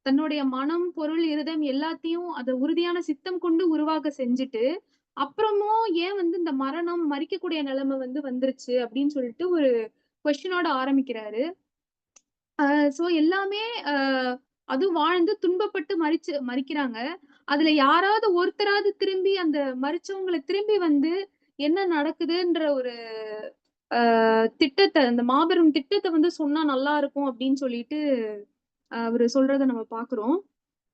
தன்னுடைய மனம், பொருள், இருதயம் எல்லாத்தையும் அத உறுதியான சித்தம் கொண்டு உருவாக்க செஞ்சுட்டு, அப்புறமும் ஏன் வந்து இந்த மரணம், மரிக்கக்கூடிய நிலைமை வந்து வந்துருச்சு அப்படின்னு சொல்லிட்டு ஒரு கொஸ்டினோட ஆரம்பிக்கிறாரு. சோ எல்லாமே அ அதுவும் வாழ்ந்து துன்பப்பட்டு மரிக்கிறாங்க. அதுல யாராவது ஒருத்தராவது திரும்பி அந்த மரிச்சவங்கள திரும்பி வந்து என்ன நடக்குதுன்ற ஒரு அ அந்த மாபெரும் திட்டத்த வந்து சொன்னா நல்லா இருக்கும் அப்படின்னு சொல்லிட்டு அவரு சொல்றத நம்ம பார்க்கிறோம்.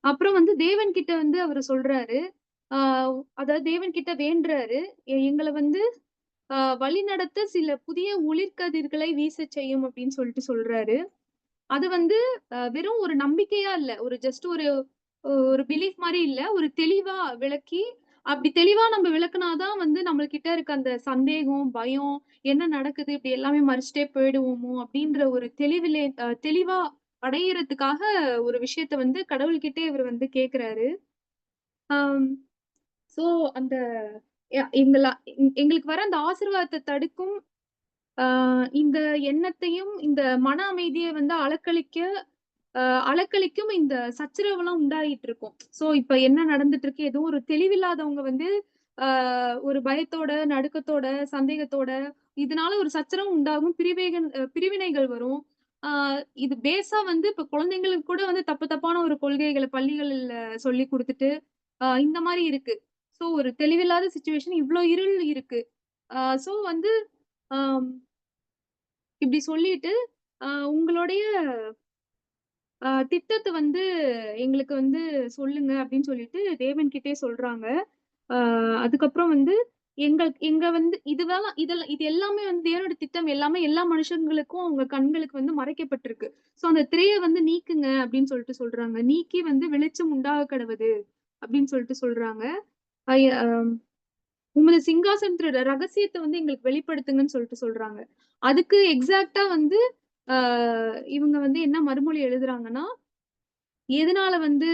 அப்புறம் வந்து தேவன் கிட்ட வந்து அவரு சொல்றாரு. ஆ அதாவது தேவன் கிட்ட வேண்டுறாரு. எங்கள வந்து வழிநடத்த சில புதிய ஒளிர்கதிர்களை வீசச் செய்யும் அப்படின்னு சொல்லிட்டு சொல்றாரு. அது வந்து வெறும் ஒரு நம்பிக்கையா இல்ல. ஒரு ஜஸ்ட் ஒரு பிலீஃப் மாரி இல்ல. ஒரு தெளிவா விளக்கி, அப்படி தெளிவா நம்ம விளக்குனா தான் வந்து நம்மள்கிட்ட இருக்க அந்த சந்தேகம், பயம், என்ன நடக்குது? இப்படி எல்லாமே மறைச்சுட்டே போயிடுவோமோ? அப்படின்ற ஒரு தெளிவா அடையறதுக்காக ஒரு விஷயத்த வந்து கடவுள்கிட்டயே இவரு வந்து கேட்கிறாரு. ஆம். சோ அந்த எங்கள எங்களுக்கு வர அந்த ஆசீர்வாதத்த தடுக்கும் ஆ இந்த எண்ணத்தையும், இந்த மன அமைதிய வந்து அலக்களிக்கும் இந்த சச்சரவுலாம் உண்டாயிட்டு இருக்கும். சோ இப்ப என்ன நடந்துட்டு இருக்கு? ஏதோ ஒரு தெளிவில்லாதவங்க வந்து ஆ ஒரு பயத்தோட, நடுக்கத்தோட, சந்தேகத்தோட இதனால ஒரு சச்சரவு உண்டாகும். பிரிவினைகள் வரும். ஆ இது பேஸா வந்து இப்ப குழந்தைங்களுக்கு கூட வந்து தப்பு தப்பான ஒரு கொள்கைகள பள்ளிகள்ல சொல்லிக் குடுத்துட்டு, இந்த மாரி இருக்கு. சோ ஒரு தெளிவில்லாத சிச்சுவேஷன் இவ்ளோ இருள் இருக்கு. சோ வந்து ஆம் இப்படி சொல்லிட்டு, உங்களுடைய திட்டத்த வந்து எங்களுக்கு வந்து சொல்லுங்க அப்படின்னு சொல்லிட்டு தேவன்கிட்டயே சொல்றாங்க. அ அதுக்கப்புறம் வந்து எங்க வந்து இது எல்லாமே வந்து தேவனோட திட்டம் எல்லாமே எல்லா மனுஷங்களுக்கும் அவங்க கண்களுக்கு வந்து மறைக்கப்பட்டிருக்கு. சோ அந்த திரைய வந்து நீக்குங்க அப்படின்னு சொல்லிட்டு சொல்றாங்க. நீக்கி வந்து வெளிச்சம் உண்டாக கடவுது அப்படின்னு சொல்லிட்டு சொல்றாங்க. அய அ உமது சிங்காசனத்தோட ரகசியத்த வந்து எங்களுக்கு வெளிப்படுத்துங்கன்னு சொல்லிட்டு சொல்றாங்க. அதுக்கு எக்ஸாக்ட்டா வந்து ஆ இவங்க வந்து என்ன மறுமொழி எழுதுறாங்கன்னா, எதனால வந்து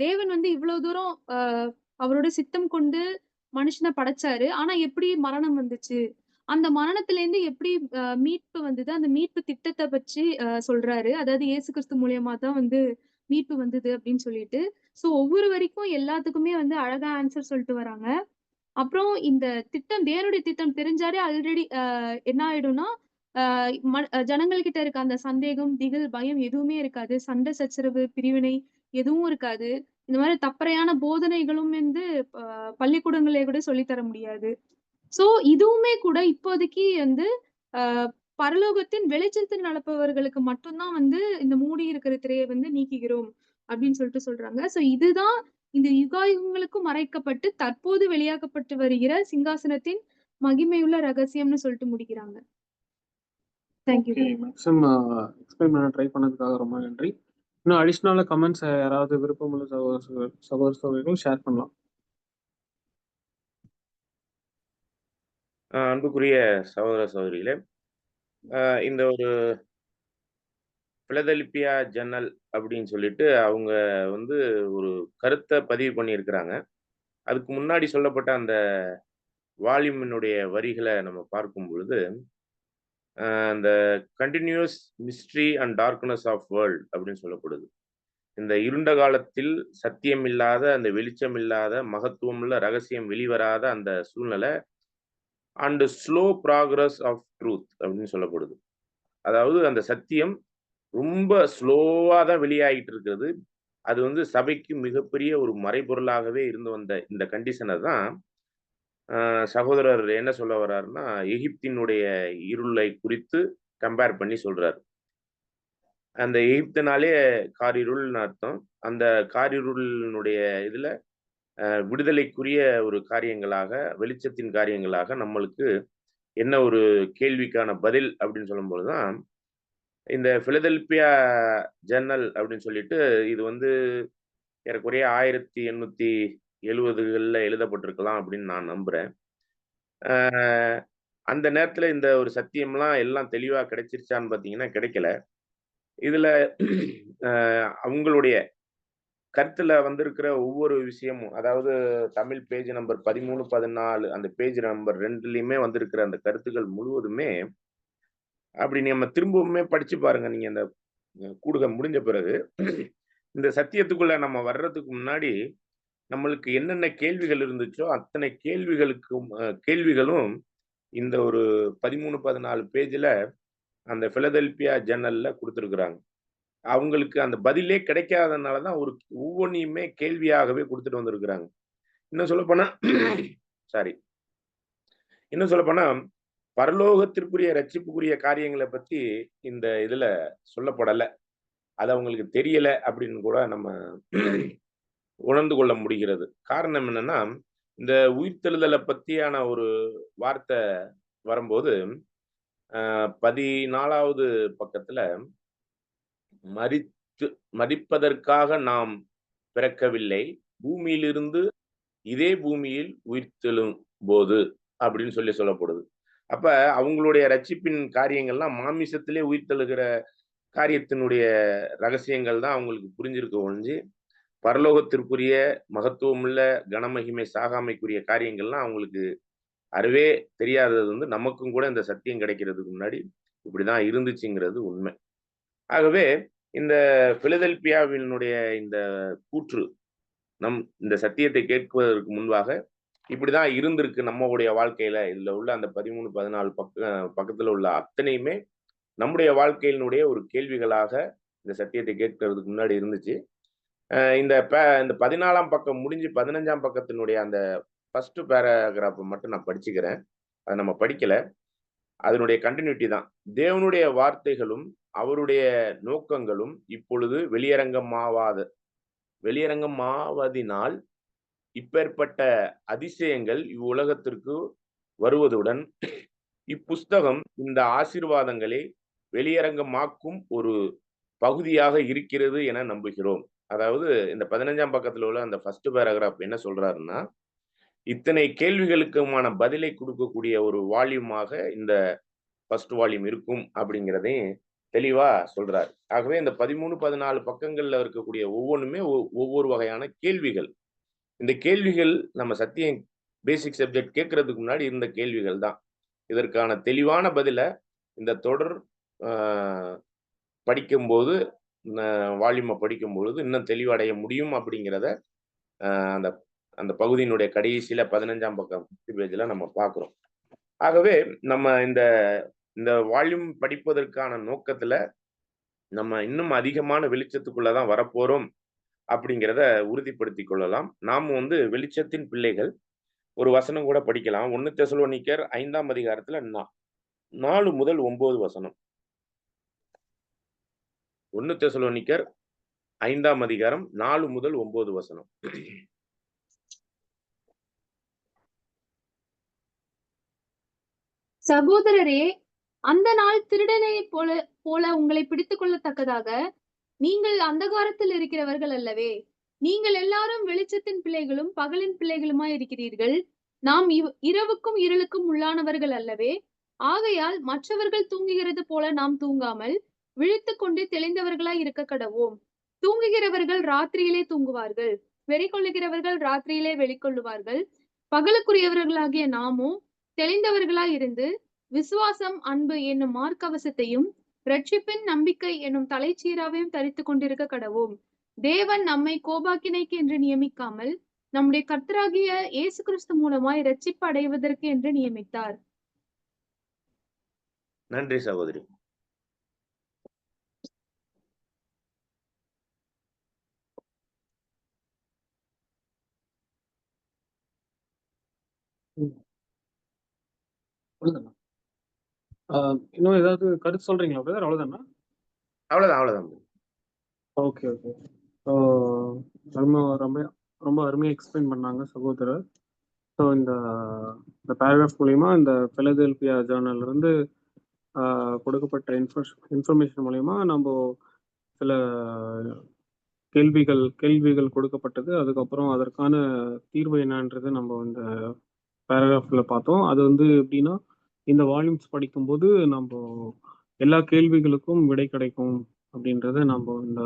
தேவன் வந்து இவ்வளவு தூரம் அவரோட சித்தம் கொண்டு மனுஷன படைச்சாரு. ஆனா எப்படி மரணம் வந்துச்சு? அந்த மரணத்திலேருந்து எப்படி மீட்பு வந்தது? அந்த மீட்பு திட்டத்த வச்சு சொல்றாரு. அதாவது இயேசு கிறிஸ்து மூலியமா தான் வந்து மீட்பு வந்தது அப்படின்னு சொல்லிட்டு. சோ ஒவ்வொரு வரிக்கும் எல்லாத்துக்குமே வந்து அழகா ஆன்ஸர் சொல்லிட்டு வராங்க. அப்புறம் இந்த தேவனுடைய திட்டம் தெரிஞ்சாலே ஆல்ரெடி என்ன ஆயிடும்னா, அ ஜனங்கள் கிட்ட இருக்க அந்த சந்தேகம், திகில், பயம் எதுவுமே இருக்காது. சண்டை, சச்சரவு, பிரிவினை எதுவும் இருக்காது. இந்த மாரி தப்பறையான போதனைகளும் வந்து ப பள்ளிக்கூடங்கள்லயே கூட சொல்லி தர முடியாது. சோ இதுவுமே கூட இப்போதைக்கு வந்து அ பரலோகத்தின் வெளிச்சத்தில் நடப்பவர்களுக்கு மட்டும் தான் வந்து இந்த மூடி இருக்கிற திரைய வந்து நீக்குகிறோம் அப்படின்னு சொல்லிட்டு சொல்றாங்க. சோ இதுதான் இந்த யுகாயுகங்களுக்கும் மறைக்கப்பட்டு தற்போது வெளியாக்கப்பட்டு வருகிற சிங்காசனத்தின் மகிமையுள்ள ரகசியம்னு சொல்லிட்டு முடிக்கிறாங்க. Thank you. Okay. Maximum explain பண்ண ட்ரை பண்ணதுக்காக ரொம்ப நன்றி. இன்னும் அடிஷனலா கமெண்ட்ஸ் யாராவது விருப்பமுள்ள சகோதரர்கள் ஷேர் பண்ணலாம். அன்புக்குரிய சகோதர சகோதரிகளே, இந்த ஒரு பிலதெல்பியா ஜன்னல் அப்படின்னு சொல்லிட்டு அவங்க வந்து ஒரு கருத்த பதிவு பண்ணியிருக்கிறாங்க. அதுக்கு முன்னாடி சொல்லப்பட்ட அந்த வால்யூமினுடைய வரிகள நம்ம பார்க்கும் பொழுது, அந்த continuous mystery and darkness of world அப்படின்னு சொல்லப்படுது. இந்த இருண்ட காலத்தில் சத்தியம் இல்லாத, அந்த வெளிச்சம் இல்லாத, மகத்துவமுள்ள ரகசியம் வெளிவராத அந்த சூழ்நிலை and slow progress of truth அப்படின்னு சொல்லப்படுது. அதாவது அந்த சத்தியம் ரொம்ப ஸ்லோவா தான் வெளியாகிட்டு இருக்கிறது. அது வந்து சபைக்கு மிகப்பெரிய ஒரு மறைபொருளாகவே இருந்து வந்த இந்த கண்டிஷனை தான் சகோதரர் என்ன சொல்ல வர்றாருன்னா, எகிப்தினுடைய இருளை குறித்து கம்பேர் பண்ணி சொல்றாரு. அந்த எகிப்துனாலே காரிருள்னு அர்த்தம். அந்த காரிருளினுடைய இதுல விடுதலைக்குரிய ஒரு காரியங்களாக, வெளிச்சத்தின் காரியங்களாக நம்மளுக்கு என்ன ஒரு கேள்விக்கான பதில் அப்படின்னு சொல்லும்போது தான், இந்த பிலதெல்பியா ஜர்னல் அப்படின்னு சொல்லிட்டு இது வந்து ஏறக்குறைய 1870கள்ல எழுதப்பட்டிருக்கலாம் அப்படின்னு நான் நம்புறேன். அந்த நேரத்துல இந்த ஒரு சத்தியம்லாம் எல்லாம் தெளிவா கிடைச்சிருச்சான்னு பார்த்தீங்கன்னா கிடைக்கல. இதுல அவங்களுடைய கருத்துல வந்திருக்கிற ஒவ்வொரு விஷயமும், அதாவது தமிழ் பேஜ் நம்பர் 13, 14 அந்த பேஜ் நம்பர் 2லயுமே வந்திருக்கிற அந்த கருத்துக்கள் முழுவதுமே, அப்படி நம்ம திரும்பவுமே படிச்சு பாருங்க. நீங்க அந்த கூடுகை முடிஞ்ச பிறகு, இந்த சத்தியத்துக்குள்ள நம்ம வர்றதுக்கு முன்னாடி, நம்மளுக்கு என்னென்ன கேள்விகள் இருந்துச்சோ, அத்தனை கேள்விகளும் இந்த ஒரு 13, 14 பேஜ்ல அந்த பிலதெல்பியா ஜர்னல்ல குடுத்திருக்கிறாங்க. அவங்களுக்கு அந்த பதிலே கிடைக்காதனால தான் ஒவ்வொன்னையுமே கேள்வியாகவே குடுத்துட்டு வந்திருக்கிறாங்க. இன்னும் சொல்லப்போனா சாரி. இன்னும் சொல்லப்போனா, பரலோகத்திற்குரிய ரட்சிப்புக்குரிய காரியங்கள பத்தி இந்த இதுல சொல்லப்படல. அது அவங்களுக்கு தெரியல அப்படின்னு கூட நம்ம உணர்ந்து கொள்ள முடிகிறது. காரணம் என்னன்னா, இந்த உயிர்த்தெழுதல பத்தியான ஒரு வார்த்தை வரும்போது, 14வது பக்கத்துல, மரிப்பதற்காக நாம் பிறக்கவில்லை, பூமியிலிருந்து இதே பூமியில் உயிர்த்தெழும்போது அப்படின்னு சொல்லப்படுது. அப்ப அவங்களுடைய ரட்சிப்பின் காரியங்கள்லாம் மாமிசத்திலே உயிர்த்தெழுகிற காரியத்தினுடைய ரகசியங்கள் தான் அவங்களுக்கு புரிஞ்சிருக்க ஒழிஞ்சு, பரலோகத்திற்குரிய மகத்துவமுள்ள கனமகிமை சாகாமைக்குரிய காரியங்கள்லாம் அவங்களுக்கு அறவே தெரியாதது வந்து நமக்கும் கூட இந்த சத்தியம் கிடைக்கிறதுக்கு முன்னாடி இப்படிதான் இருந்துச்சுங்கிறது உண்மை. ஆகவே இந்த பிலதெல்பியாவினுடைய இந்த கூற்று இந்த சத்தியத்தை கேட்பதற்கு முன்பாக இப்படிதான் இருந்திருக்கு நம்மளுடைய வாழ்க்கையில. இதுல உள்ள அந்த 13, 14 பக்கத்துல உள்ள அத்தனையுமே நம்முடைய வாழ்க்கையினுடைய ஒரு கேள்விகளாக இந்த சத்தியத்தை கேட்கறதுக்கு முன்னாடி இருந்துச்சு. இந்த 14ஆம் பக்கம் முடிஞ்சு 15ஆம் பக்கத்தினுடைய அந்த ஃபர்ஸ்ட் பேராகிராஃப் மட்டும் நான் படிச்சுக்கிறேன். அதை நம்ம படிக்கல. அதனுடைய கண்டினியூட்டி தான். தேவனுடைய வார்த்தைகளும் அவருடைய நோக்கங்களும் இப்பொழுது வெளியரங்கமாவதினால் இப்பேற்பட்ட அதிசயங்கள் இவ்வுலகத்திற்கு வருவதுடன், இப்புஸ்தகம் இந்த ஆசீர்வாதங்களை வெளியரங்கமாக்கும் ஒரு பகுதியாக இருக்கிறது என நம்புகிறோம். அதாவது இந்த 15ஆம் பக்கத்துல உள்ள அந்த ஃபர்ஸ்ட் பேராகிராஃப் என்ன சொல்றாருன்னா, இத்தனை கேள்விகளுக்குமான பதிலை கொடுக்கக்கூடிய ஒரு வால்யூமாக இந்த ஃபர்ஸ்ட் வால்யூம் இருக்கும் அப்படிங்கிறதையும் தெளிவா சொல்றாரு. ஆகவே இந்த 13, 14 பக்கங்கள்ல இருக்கக்கூடிய ஒவ்வொன்றுமே ஒவ்வொரு வகையான கேள்விகள். இந்த கேள்விகள் நம்ம சத்தியம் பேசிக் சப்ஜெக்ட் கேட்கறதுக்கு முன்னாடி இருந்த கேள்விகள் தான். இதற்கான தெளிவான பதில இந்த தொடர் படிக்கும்போது, வால்யூமை படிக்கும்பொழுது இன்னும் தெளிவடைய முடியும் அப்படிங்கிறத அந்த அந்த பகுதியினுடைய கடைசியில 15ஆம் பக்கம் பேஜ்ல நம்ம பார்க்கிறோம். ஆகவே நம்ம இந்த வால்யூம் படிப்பதற்கான நோக்கத்துல நம்ம இன்னும் அதிகமான வெளிச்சத்துக்குள்ளதான் வரப்போறோம் அப்படிங்கிறத உறுதிப்படுத்திக் கொள்ளலாம். நாம் வந்து வெளிச்சத்தின் பிள்ளைகள். ஒரு வசனம் கூட படிக்கலாம். 1 தெசலோனிக்கர் 5ஆம் அதிகாரத்துல 4 முதல் 9 வசனம். 1 தெசலோனிக்கர் 5ஆம் அதிகாரம் 4 முதல் 9 வசனம். சகோதரரே, அந்த நாள் திருடனைப் போல உங்களை பிடித்துக் கொள்ளத்தக்கதாக நீங்கள் அந்தகாரத்தில் இருக்கிறவர்கள் அல்லவே. நீங்கள் எல்லாரும் வெளிச்சத்தின் பிள்ளைகளும் பகலின் பிள்ளைகளுமாய் இருக்கிறீர்கள். நாம் இரவுக்கும் இருளுக்கும் உள்ளானவர்கள் அல்லவே. ஆகையால் மற்றவர்கள் தூங்குகிறது போல நாம் தூங்காமல் விழித்துக் கொண்டு தெளிந்தவர்களாய் இருக்க கடவோம். தூங்குகிறவர்கள் ராத்திரியிலே தூங்குவார்கள், வெறிகொள்ளுகிறவர்கள் ராத்திரியிலே வெளிக்கொள்ளுவார்கள். பகலுக்குரியவர்களாகிய நாமோ தெளிந்தவர்களாய் இருந்து விசுவாசம், அன்பு என்னும் மார்க்கவசத்தையும் ரட்சிப்பின் நம்பிக்கை என்னும் தலைச்சீராவையும் தரித்துக் கொண்டிருக்க கடவோம். தேவன் நம்மை கோபாக்கினைக்கு என்று நியமிக்காமல் நம்முடைய கர்த்தராகிய இயேசு கிறிஸ்து மூலமாய் ரட்சிப்பு அடைவதற்கு என்று நியமித்தார். நன்றி சகோதரி. இன்னும் ஏதாவது கருத்து சொல்றீங்களா பிரதர்? அவ்வளவுதானா? அவ்வளவுதான். ஓகே. ரொம்ப ரொம்ப ரொம்ப அருமையா எக்ஸ்பிளைன் பண்ணாங்க சகோதரர். ஸோ இந்த பேராகிராஃப் மூலியமா இந்த பிலதெல்பியா ஜர்னல்ல இருந்து கொடுக்கப்பட்ட இன்ஃபர்மேஷன் மூலியமா நம்ம சில கேள்விகள் கொடுக்கப்பட்டது. அதுக்கப்புறம் அதற்கான தீர்வு என்னன்றது நம்ம இந்த பேராகிராஃப்ல பார்த்தோம். அது வந்து எப்படின்னா, இந்த வால்யூம்ஸ் படிக்கும்போது நம்ம எல்லா கேள்விகளுக்கும் விடை கிடைக்கும் அப்படின்றத நம்ம இந்த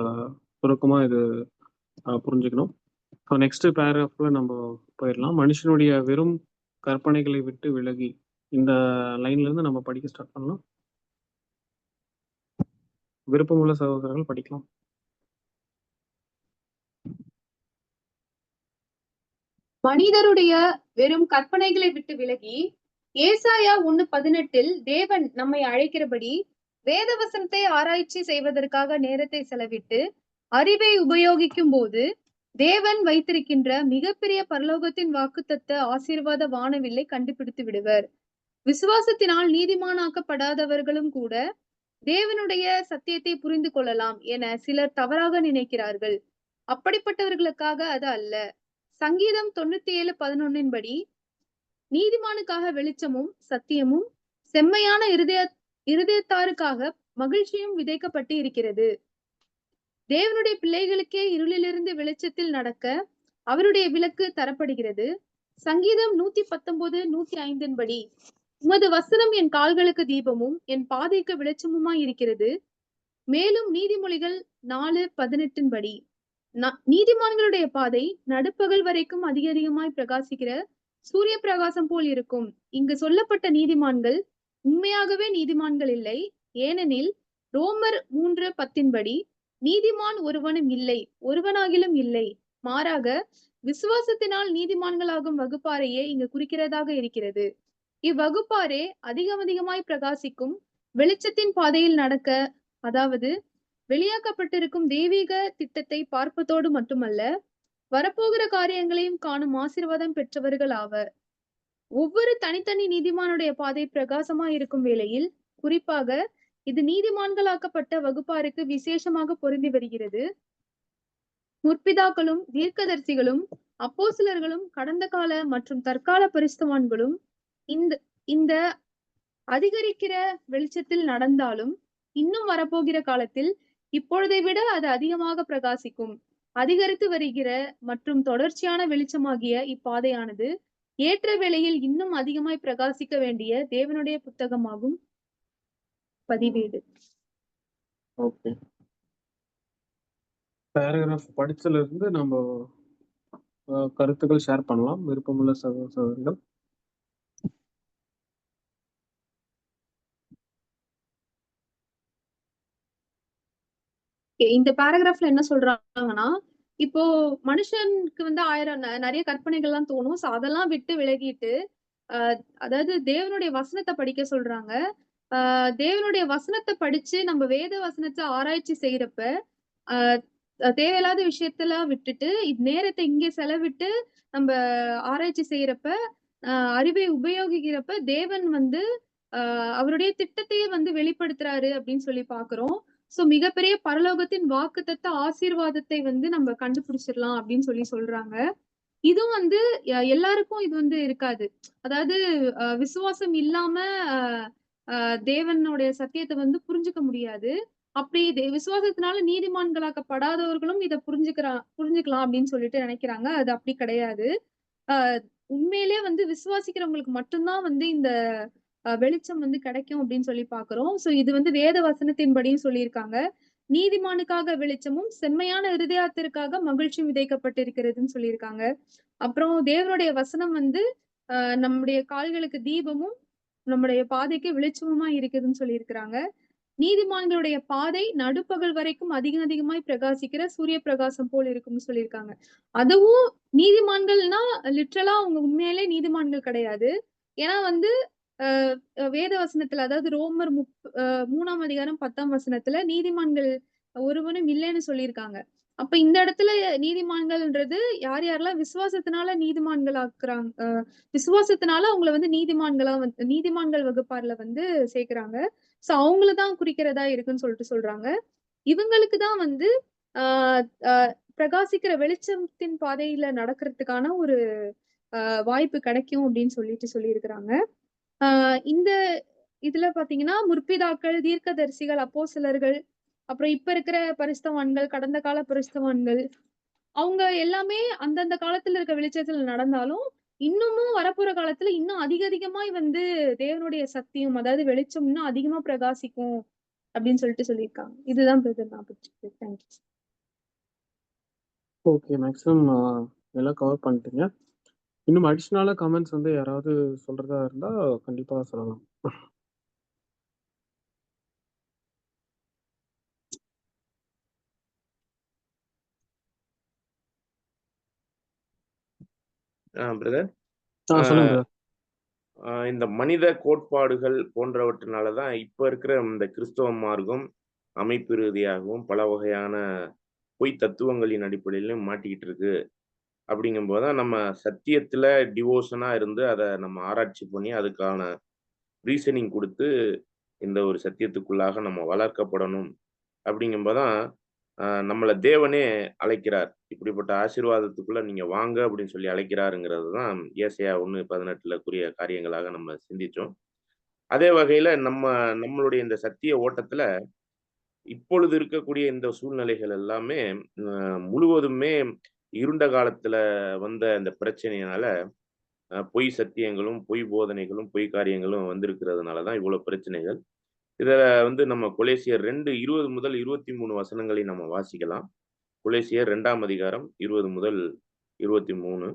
சுருக்கமாக இது புரிஞ்சுக்கணும். ஸோ நெக்ஸ்ட் பேராகிராஃப்ல நம்ம போயிடலாம். மனுஷனுடைய வெறும் கற்பனைகளை விட்டு விலகி, இந்த லைன்ல இருந்து நம்ம படிக்க ஸ்டார்ட் பண்ணலாம். விருப்பமுள்ள சகோதரர்கள் படிக்கலாம். மனிதருடைய வெறும் கற்பனைகளை விட்டு விலகி, ஏசாயா 1:18 தேவன் நம்மை அழைக்கிறபடி வேத வசனத்தை ஆராய்ச்சி செய்வதற்காக நேரத்தை செலவிட்டு அறிவை உபயோகிக்கும் போது தேவன் வைத்திருக்கின்ற மிகப்பெரிய பரலோகத்தின் வாக்குத்தத்த ஆசீர்வாத வானவில்லை கண்டுபிடித்து விடுவர். விசுவாசத்தினால் நீதிமானாக்கப்படாதவர்களும் கூட தேவனுடைய சத்தியத்தை புரிந்து கொள்ளலாம் என சிலர் தவறாக நினைக்கிறார்கள். அப்படிப்பட்டவர்களுக்காக அது அல்ல. சங்கீதம் 97:11 படி நீதிமானுக்காக வெளிச்சமும் சத்தியமும் செம்மையான இருதயத்தாருக்காக மகிழ்ச்சியும் விதைக்கப்பட்டு இருக்கிறது. தேவனுடைய பிள்ளைகளுக்கே இருளிலிருந்து வெளிச்சத்தில் நடக்க அவருடைய விளக்கு தரப்படுகிறது. சங்கீதம் 119:105 படி உமது வசனம் என் கால்களுக்கு தீபமும் என் பாதைக்கு வெளிச்சமுமாய் இருக்கிறது. மேலும் நீதிமொழிகள் 4:18 படி நீதிமான்களுடைய பாதை நடுப்பகல் வரைக்கும் அதிகமாய் பிரகாசிக்கிற சூரிய பிரகாசம் போல் இருக்கும். இங்கு சொல்லப்பட்ட நீதிமான்கள் உண்மையாகவே நீதிமான்கள் இல்லை. ஏனெனில் ரோமர் 3:10 படி நீதிமான் ஒருவனும் இல்லை, ஒருவனாகிலும் இல்லை. மாறாக விசுவாசத்தினால் நீதிமான்களாகும் வகுப்பாரையே இங்கு குறிக்கிறதாக இருக்கிறது. இவ்வகுப்பாரே அதிகமாய் பிரகாசிக்கும் வெளிச்சத்தின் பாதையில் நடக்க, அதாவது வெளியாக்கப்பட்டிருக்கும் தெய்வீக திட்டத்தை பார்ப்பதோடு மட்டுமல்ல, வரப்போகிற காரியங்களையும் காணும் ஆசீர்வாதம் பெற்றவர்கள் ஆவர். ஒவ்வொரு தனித்தனி நீதிமானுடைய பாதை பிரகாசமாய் இருக்கும் வேளையில் குறிப்பாக இது நீதிமான்களாக்கப்பட்ட வகுப்பாருக்கு விசேஷமாக பொருந்தி வருகிறது. முற்பிதாக்களும் தீர்க்கதரிசிகளும் அப்போஸ்தலர்களும் கடந்த கால மற்றும் தற்கால பரிசுத்தவான்களும் இந்த அதிகரிக்கிற வெளிச்சத்தில் நடந்தாலும் இன்னும் வரப்போகிற காலத்தில் இப்பொழுதை விட அது அதிகமாக பிரகாசிக்கும். அதிகரித்து வருகிற மற்றும் தொடர்ச்சியான வெளிச்சமாகிய இப்பாதையானது ஏற்ற வேளையில் இன்னும் அதிகமாய் பிரகாசிக்க வேண்டிய தேவனுடைய புத்தகமாகும். பதிவேடு. ஓகே, பேராகிராஃப் படிச்சதுல இருந்து நம்ம கருத்துக்கள் ஷேர் பண்ணலாம். விருப்பமுள்ள சகோதரர்கள். இந்த பேராகிராஃப்ல என்ன சொல்றாங்கன்னா, இப்போ மனுஷனுக்கு வந்து நிறைய கற்பனைகள் எல்லாம் தோணும். சோ அதெல்லாம் விட்டு விலகிட்டு அதாவது தேவனுடைய வசனத்தை படிக்க சொல்றாங்க. தேவனுடைய வசனத்தை படிச்சு நம்ம வேத வசனத்தை ஆராய்ச்சி செய்யறப்ப தேவையில்லாத விஷயத்தெல்லாம் விட்டுட்டு நேரத்தை இங்கே செலவிட்டு நம்ம ஆராய்ச்சி செய்யறப்ப அறிவை உபயோகிக்கிறப்ப தேவன் வந்து அவருடைய திட்டத்தையே வந்து வெளிப்படுத்துறாரு அப்படின்னு சொல்லி பாக்குறோம். சோ மிகப்பெரிய பரலோகத்தின் வாக்குத்தத்த ஆசீர்வாதத்தை வந்து நம்ம கண்டுபிடிச்சிடலாம் அப்படின்னு சொல்லி சொல்றாங்க. இதுவும் வந்து எல்லாருக்கும் இது வந்து இருக்காது. அதாவது விசுவாசம் இல்லாம தேவனுடைய சத்தியத்தை வந்து புரிஞ்சுக்க முடியாது. அப்படி விசுவாசத்தினால நீதிமான்களாக்கப்படாதவர்களும் இதை புரிஞ்சுக்கலாம் அப்படின்னு சொல்லிட்டு நினைக்கிறாங்க. அது அப்படி கிடையாது. உண்மையிலே வந்து விசுவாசிக்கிறவங்களுக்கு மட்டும்தான் வந்து இந்த வெளிச்சம் வந்து கிடைக்கும் அப்படின்னு சொல்லி பாக்குறோம். சோ இது வந்து வேத வசனத்தின்படியும் சொல்லியிருக்காங்க. நீதிமானுக்காக வெளிச்சமும் செம்மையான இருதயத்திற்காக மகிழ்ச்சியும் விதைக்கப்பட்டிருக்கிறதுன்னு சொல்லியிருக்காங்க. அப்புறம் தேவனுடைய வசனம் வந்து நம்முடைய கால்களுக்கு தீபமும் நம்முடைய பாதைக்கு வெளிச்சமுமா இருக்குதுன்னு சொல்லியிருக்கிறாங்க. நீதிமான்களுடைய பாதை நடுப்பகல் வரைக்கும் அதிகமாய் பிரகாசிக்கிற சூரிய பிரகாசம் போல் இருக்கும்னு சொல்லியிருக்காங்க. அதுவும் நீதிமான்கள்னா லிட்ரலா அவங்க உண்மையிலே நீதிமான்கள் கிடையாது. ஏன்னா வந்து வேத வசனத்துல, அதாவது ரோமர் 3ஆம் அதிகாரம் 10ஆம் வசனத்துல நீதிமான்கள் ஒருவனும் இல்லைன்னு சொல்லியிருக்காங்க. அப்ப இந்த இடத்துல நீதிமான்கள்ன்றது யாரெல்லாம் விசுவாசத்தினால நீதிமான்கள் ஆக்குறாங்க, விசுவாசத்தினால அவங்களை வந்து நீதிமான்கள் வகுப்பார்ல வந்து சேர்க்கிறாங்க. சோ அவங்களதான் குறிக்கிறதா இருக்குன்னு சொல்றாங்க. இவங்களுக்குதான் வந்து பிரகாசிக்கிற வெளிச்சத்தின் பாதையில நடக்கிறதுக்கான ஒரு வாய்ப்பு கிடைக்கும் அப்படின்னு சொல்லியிருக்கிறாங்க. இந்த இதுல பாத்தீங்கன்னா முற்பிதாக்கள், தீர்க்கதரிசிகள், அப்போஸ்தலர்கள், அப்புறம் இப்ப இருக்கிற பரிசுத்தவான்கள், கடந்த கால பரிசுத்தவான்கள், அவங்க எல்லாமே அந்தந்த காலத்துல இருக்க வெளிச்சத்துல நடந்தாலும் இன்னமும் வரப்போற காலத்துல இன்னும் அதிகமாய் வந்து தேவனுடைய சக்தியும் அதாவது வெளிச்சம் இன்னும் அதிகமா பிரகாசிக்கும் அப்படின்னு சொல்லியிருக்காங்க. இதுதான் பிரதர் நான் பிடிச்சிருக்கு. தேங்க்யூ. ஓகே, மேக்ஸிமம் எல்லாம் கவர் பண்ணிட்டீங்க. இன்னும் அடிஷ்னலா கமெண்ட்ஸ் வந்து யாராவது சொல்றதா இருந்தா கண்டிப்பா சொல்லலாம். பிரதர், சொல்லுங்க brother. இந்த மனித கோட்பாடுகள் போன்றவற்றினால தான் இப்ப இருக்கிற இந்த கிறிஸ்தவ மார்க்கம் அமைப்பு ரீதியாகவும் பல வகையான பொய் தத்துவங்களின் அடிப்படையிலும் மாட்டிக்கிட்டு இருக்கு. அப்படிங்கும்போது தான் நம்ம சத்தியத்துல டிவோஷனா இருந்து அதை நம்ம ஆராய்ச்சி பண்ணி அதுக்கான ரீசனிங் கொடுத்து இந்த ஒரு சத்தியத்துக்குள்ளாக நம்ம வளர்க்கப்படணும். அப்படிங்கும்போதுதான் நம்மளை தேவனே அழைக்கிறார். இப்படிப்பட்ட ஆசீர்வாதத்துக்குள்ள நீங்க வாங்க அப்படின்னு சொல்லி அழைக்கிறாருங்கிறது தான் ஏசாயா 1:18 கூறிய காரியங்களாக நம்ம சிந்திச்சோம். அதே வகையில நம்மளுடைய இந்த சத்திய ஓட்டத்துல இப்பொழுது இருக்கக்கூடிய இந்த சூழ்நிலைகள் எல்லாமே முழுவதுமே இருண்ட காலத்துல வந்த இந்த பிரச்சனையினால பொய் சத்தியங்களும் பொய் போதனைகளும் பொய் காரியங்களும் வந்திருக்கிறதுனால தான் இவ்வளவு பிரச்சனைகள். இத வந்து நம்ம கொலேசியர் 2:20 முதல் 23 வசனங்களை நம்ம வாசிக்கலாம். கொலேசியர் 2ஆம் அதிகாரம் 20 முதல் 23.